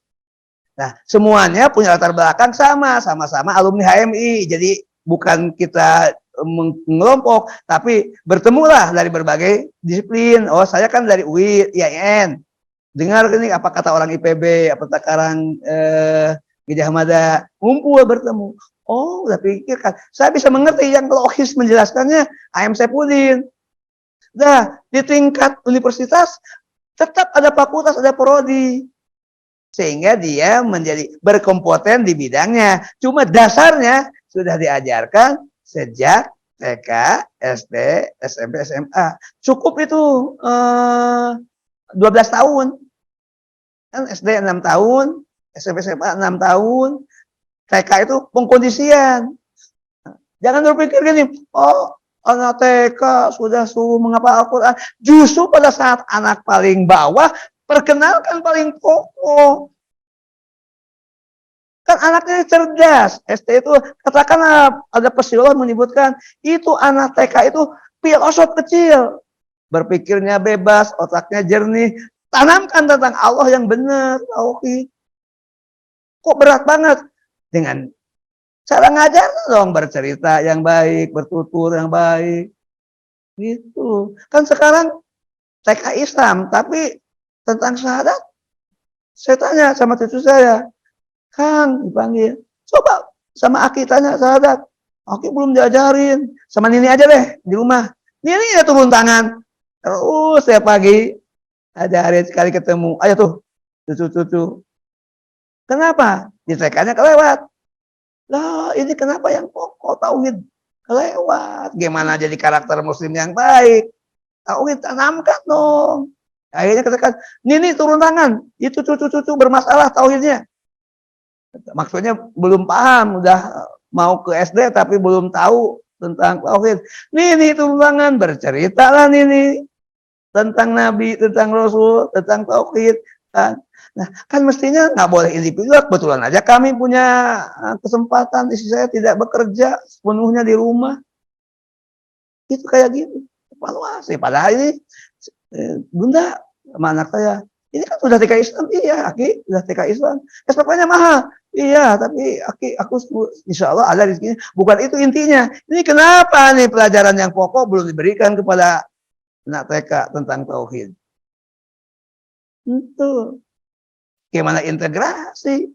Nah, semuanya punya latar belakang sama-sama alumni HMI. Jadi bukan kita mengelompok, tapi bertemulah dari berbagai disiplin. Oh, saya kan dari UI, IAIN. Dengar ini apa kata orang IPB, apa sekarang Gajah Mada, ngumpul bertemu. Oh, udah pikirkan. Saya bisa mengerti yang logis menjelaskannya A.M. Saifuddin. Nah, di tingkat universitas tetap ada fakultas, ada prodi. Sehingga dia menjadi berkompeten di bidangnya. Cuma dasarnya sudah diajarkan sejak TK, SD, SMP, SMA. Cukup itu 12 tahun. Kan SD 6 tahun, SMP, SMA 6 tahun, TK itu pengkondisian. Jangan berpikir gini, oh anak TK sudah suruh menghafal Al-Quran. Justru pada saat anak paling bawah, perkenalkan paling pokok. Kan anaknya cerdas. SD itu, katakanlah ada psikolog menyebutkan, itu anak TK itu filosof kecil. Berpikirnya bebas, otaknya jernih. Tanamkan tentang Allah yang benar. Oke. Kok berat banget? Dengan cara ngajar dong, bercerita yang baik, bertutur yang baik. Gitu. Kan sekarang TK Islam, tapi tentang syahadat, saya tanya sama cucu saya, Kang dipanggil, coba sama Aki tanya syahadat. Aki belum diajarin, sama Nini aja deh di rumah. Nini ya turun tangan. Terus setiap pagi ajarin sekali ketemu. Ayo tuh, cucu-cucu. Kenapa? Di TK-nya kelewat. Lah, ini kenapa yang pokok tauhid kelewat? Gimana jadi karakter muslim yang baik? Tauhid tanamkan dong. Akhirnya katakan, Nini turun tangan. Itu cucu-cucu bermasalah tauhidnya. Maksudnya belum paham, udah mau ke SD tapi belum tahu tentang tauhid. Nini turun tangan, berceritalah Nini tentang Nabi, tentang Rasul, tentang tauhid. Kan? Nah, kan mestinya nggak boleh individual. Kebetulan aja kami punya kesempatan, istri saya tidak bekerja sepenuhnya di rumah. Itu kayak gitu, evaluasi. Padahal ini Bunda sama anak saya, ini kan sudah TK Islam, iya, Aki sudah TK Islam. SPP-nya mahal, iya, tapi Aki, aku insya Allah ada di sini. Bukan itu intinya. Ini kenapa nih pelajaran yang pokok belum diberikan kepada anak TK tentang tauhid? Itu gimana integrasi?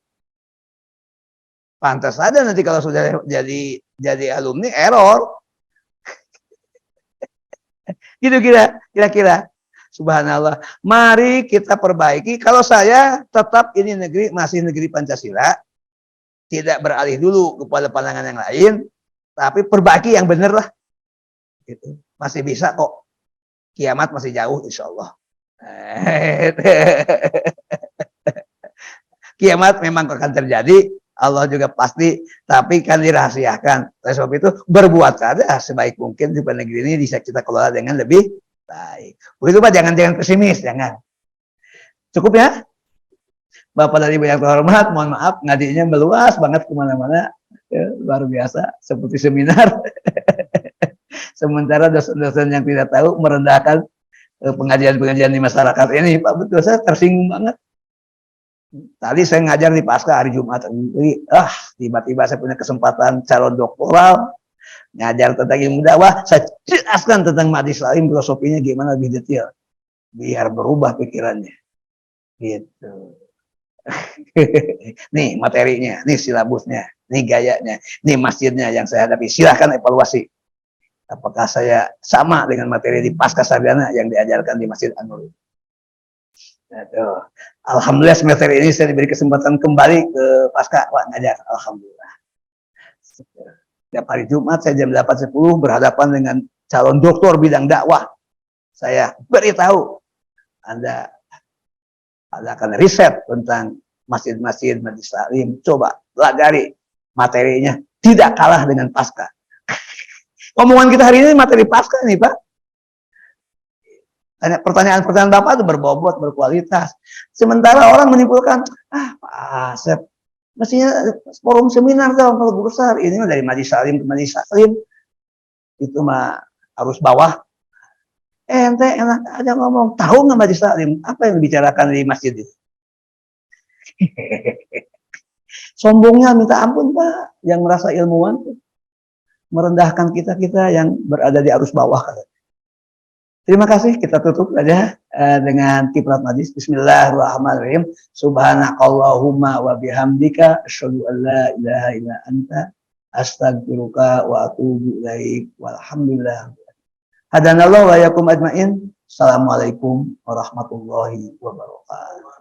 Pantas saja nanti kalau sudah jadi alumni error. Gitu kira-kira. Subhanallah. Mari kita perbaiki. Kalau saya tetap ini masih negeri Pancasila. Tidak beralih dulu kepada pandangan yang lain. Tapi perbaiki yang benar lah. Gitu. Masih bisa kok. Kiamat masih jauh insya Allah. Kiamat memang akan terjadi. Allah juga pasti. Tapi kan dirahasiakan. Oleh sebab itu berbuat saja sebaik mungkin di negeri ini bisa kita kelola dengan lebih baik. Begitu Pak, jangan pesimis, jangan. Cukup ya? Bapak dan Ibu yang terhormat, mohon maaf ngajinya meluas banget kemana-mana, ya, luar biasa, seperti seminar. Sementara dosen-dosen yang tidak tahu merendahkan pengajian-pengajian di masyarakat ini, Pak, betul saya tersinggung banget. Tadi saya ngajar di Pasca hari Jumat, tiba-tiba saya punya kesempatan calon doktoral. Ngajar tentang ilmu dakwah, saya jelaskan tentang majelis taklim filosofinya gimana lebih detail, biar berubah pikirannya. Gitu. Nih materinya, nih silabusnya, nih gayanya, nih masjidnya yang saya hadapi. Silahkan evaluasi. Apakah saya sama dengan materi di Pasca Sarjana yang diajarkan di Masjid An-Nur? Alhamdulillah semester ini saya diberi kesempatan kembali ke Pasca Pak ngajar. Alhamdulillah. Setiap hari Jumat saya jam 8.10 berhadapan dengan calon doktor bidang dakwah. Saya beritahu, Anda akan riset tentang masjid-masjid, majelis taklim. Coba pelajari materinya. Tidak kalah dengan Pasca. Omongan kita hari ini materi Pasca nih Pak. Pertanyaan-pertanyaan Bapak itu berbobot, berkualitas. Sementara orang menyimpulkan, Pak Asep, mestinya forum seminar dong kalau besar. Ini mah dari majelis taklim ke majelis taklim. Itu mah harus bawah. Ente enak aja ngomong. Tahu nggak majelis taklim? Apa yang dibicarakan di masjid itu? Sombongnya minta ampun Pak. Yang merasa ilmuwan. Merendahkan kita-kita yang berada di arus bawah. Terima kasih, kita tutup saja dengan kiblat majlis. Bismillahirrahmanirrahim. Subhanakallahumma wa bihamdika asyhadu an la ilaha illa anta astaghfiruka wa atubu ilaik. Walhamdulillah. Hadanallahu wa yakum ajmain. Assalamualaikum warahmatullahi wabarakatuh.